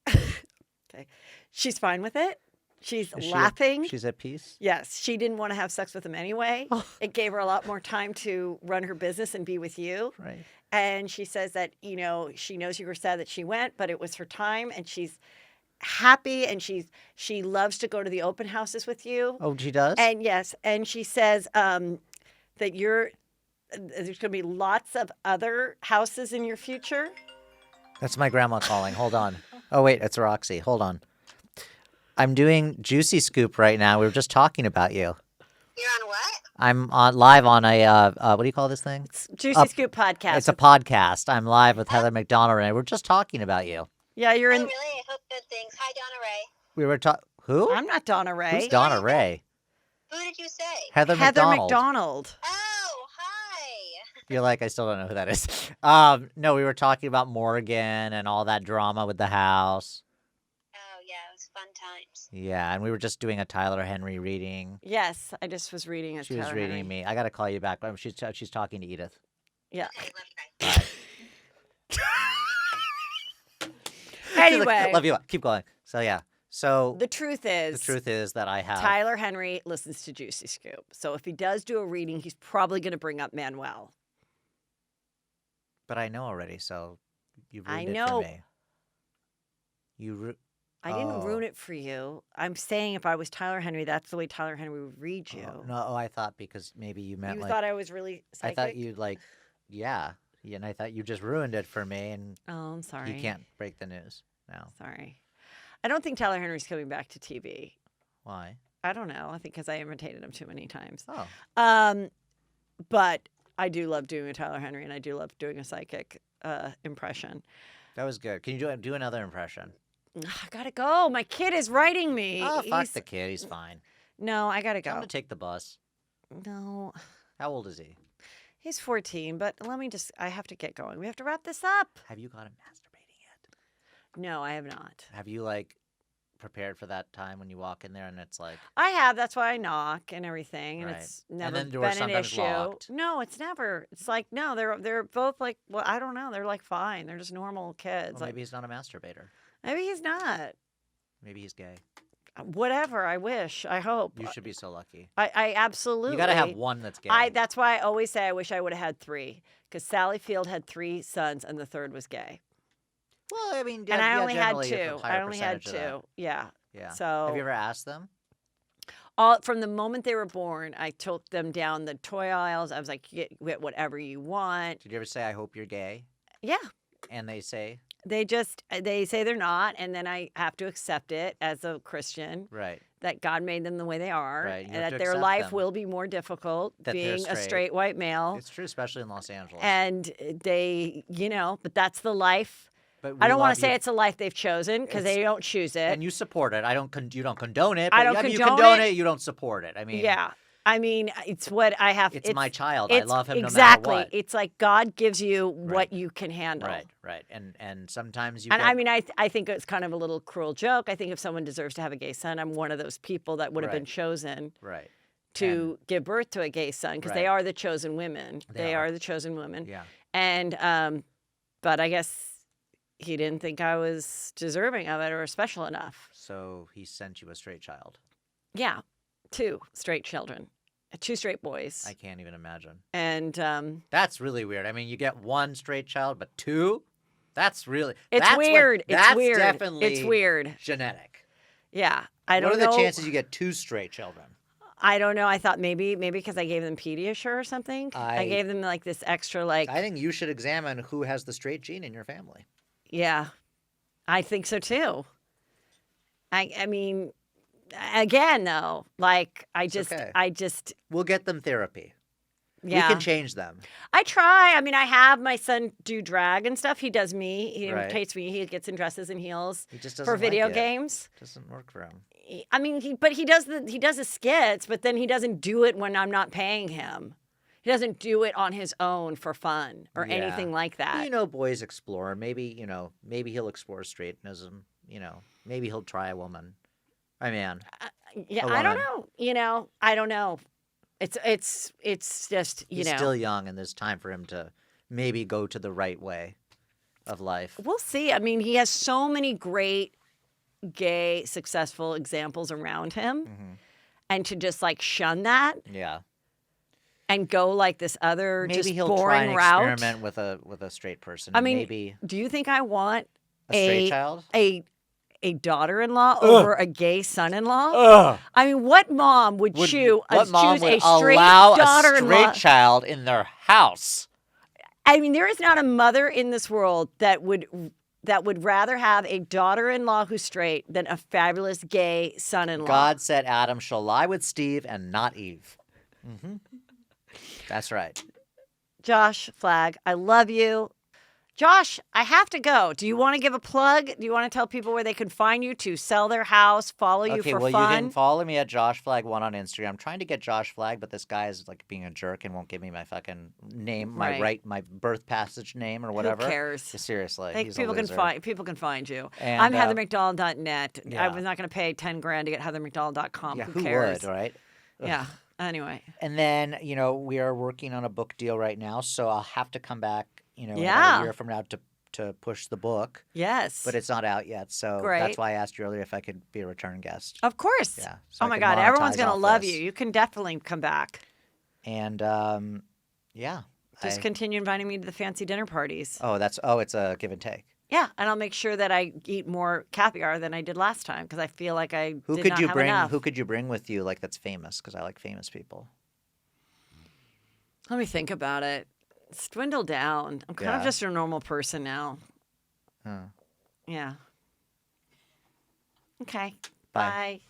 Okay. She's fine with it. She's laughing. She's at peace? Yes, she didn't want to have sex with him anyway. It gave her a lot more time to run her business and be with you. Right. And she says that, she knows you were sad that she went, but it was her time and she's happy and she loves to go to the open houses with you. Oh, she does? And yes, and she says that there's going to be lots of other houses in your future. That's my grandma calling. Hold on. Oh, wait, it's Roxy. Hold on. I'm doing Juicy Scoop right now. We were just talking about you. You're on what? I'm live on a, what do you call this thing? Juicy Scoop podcast. It's a podcast. I'm live with Heather McDonald, and we're just talking about you. Yeah, you're Oh, in. really? I hope good things. Hi, Donna Ray. We were talking. Who? I'm not Donna Ray. Who's Donna Ray? Who did you say? Heather McDonald. McDonald. Oh, hi. You're like, I still don't know who that is. No, we were talking about Morgan and all that drama with the house. Oh, yeah, it was fun times. Yeah, and we were just doing a Tyler Henry reading. Yes, I just was reading it. She was reading me. I got to call you back. She's talking to Edith. Yeah. Okay, love you, bye. Bye. Anyway, Love you. Keep going. So, yeah. So, the truth is that I have. Tyler Henry listens to Juicy Scoop. So if he does do a reading, he's probably going to bring up Manuel. But I know already, so you ruined I it know. for me. I didn't ruin it for you. I'm saying if I was Tyler Henry, that's the way Tyler Henry would read you. No, I thought because maybe you meant You like. thought I was really I psychic? thought you yeah, and I thought you just ruined it for me, and Oh, I'm sorry. you can't break the news now. Sorry. I don't think Tyler Henry's coming back to TV. Why? I don't know. I think because I imitated him too many times. Oh, But I do love doing a Tyler Henry, and I do love doing a psychic impression. that was good. Can you do another impression? I gotta go. My kid is writing me. Oh, fuck the kid. He's fine. No, I gotta Tell him go. to take the bus. No, How old is he? he's 14. But I have to get going. We have to wrap this up. Have you got him masturbating yet? No, I have not. Have you prepared for that time when you walk in there and it's like, I have. That's why I knock and everything, and Right. it's And never then doors been an sometimes issue. locked. No, it's never. It's like no, they're both like, well, I don't know. They're like fine. They're just normal kids. well, Like maybe he's not a masturbator. maybe he's not. Maybe he's gay. Whatever. I wish. I hope. You should be so lucky. I absolutely. You got to have one that's gay. That's why I always say I wish I would have had 3, because Sally Field had 3 sons and the third was gay, Well, I mean, and I yeah, only had generally, a 2. higher I only had percentage of 2. Yeah. that. Yeah. So Have you ever asked them? all from the moment they were born, I took them down the toy aisles. I was like, get whatever you want. Did you ever say, I hope you're gay? Yeah. And they say, They say they're not, and then I have to accept it as a Christian right. that God made them the way they are, Right, you and have that to their accept life them. will be more difficult That they're being a straight. straight white male. It's true, especially in Los Angeles. And they, but that's the life. But we I don't want love to say you. it's a life they've chosen because they don't choose it. And you support it. You don't condone it. I But don't you condone condone it. it. You don't support it. I mean, Yeah. I mean, it's what I have. it's my child. I it's- love him exactly. no matter what. It's like God gives you Right. what you can handle. Right. And sometimes you And get, I mean, I think it's kind of a little cruel joke. I think if someone deserves to have a gay son, I'm one of those people that would have been Right. chosen right. to give birth to a gay son because they Right. are the chosen women. They They are. are the chosen women. Yeah. And but I guess he didn't think I was deserving of it or special enough. So he sent you a straight child. Yeah, 2 straight children, 2 straight boys, I can't even imagine. and That's really weird. I mean, you get 1 straight child, but 2? That's really it's that's what- weird. That's it's weird. definitely It's weird. genetic. Yeah, I don't What are know. the chances you get 2 straight children? I don't know. I thought maybe because I gave them Pediasure or something. I gave them like this extra like. I think you should examine who has the straight gene in your family. Yeah, I think so too. I mean, again though, like okay. I just We'll get them therapy. yeah. We can change them. I try. I mean, I have my son do drag and stuff. He does me. He Right. imitates me. He gets in dresses and heels He just doesn't for video like it. games. Doesn't work for him. I mean, he does the skits, but then he doesn't do it when I'm not paying him. He doesn't do it on his own for fun or Yeah. anything like that. Boys explore. Maybe he'll explore straightnism. Maybe he'll try a woman. I mean, Yeah, a I don't woman. know. I don't know. It's just he's still young, and there's time for him to maybe go to the right way of life. We'll see. I mean, he has so many great gay successful examples around him, Mm-hmm. and to just like shun that Yeah. and go like this other Maybe just he'll try boring and route. experiment with a straight person. I mean, maybe do you think I want a straight child. a daughter-in-law over a gay son-in-law? I mean, what mom would choose What mom choose would a straight allow a daughter-in-law? straight child in their house? I mean, there is not a mother in this world that would rather have a daughter-in-law who's straight than a fabulous gay son-in-law. God said Adam shall lie with Steve and not Eve. Mm-hmm. That's right. Josh Flagg, I love you. Josh, I have to go. Do you want to give a plug? Do you want to tell people where they can find you to sell their house, follow you Okay, for well, fun? you can follow me at Josh Flagg 1 on Instagram. I'm trying to get Josh Flagg, but this guy is like being a jerk and won't give me my fucking name, Right. my birth passage name or whatever. Who cares? Seriously, Think he's a people can loser. find you. And, I'm HeatherMcDonald.net. yeah. I was not going to pay $10,000 to get HeatherMcDonald.com. Yeah, Who who cares? would, right? Yeah. Anyway. And then, we are working on a book deal right now, so I'll have to come back, about Yeah. a year from now to push the book. Yes. But it's not out yet, so Great. that's why I asked you earlier if I could be a return guest. Of course. Yeah. so Oh I my can God. Everyone's monetize going to off love this. you. You can definitely come back. And, yeah. Just continue inviting me to the fancy dinner parties. It's a give and take. Yeah, and I'll make sure that I eat more caviar than I did last time because I feel like I Who did could not you have bring? enough. Who could you bring with you? Like that's famous, because I like famous people. Let me think about it. It's dwindled down. I'm kind of Yeah. just a normal person now. Huh. Yeah. Okay. Bye. Bye.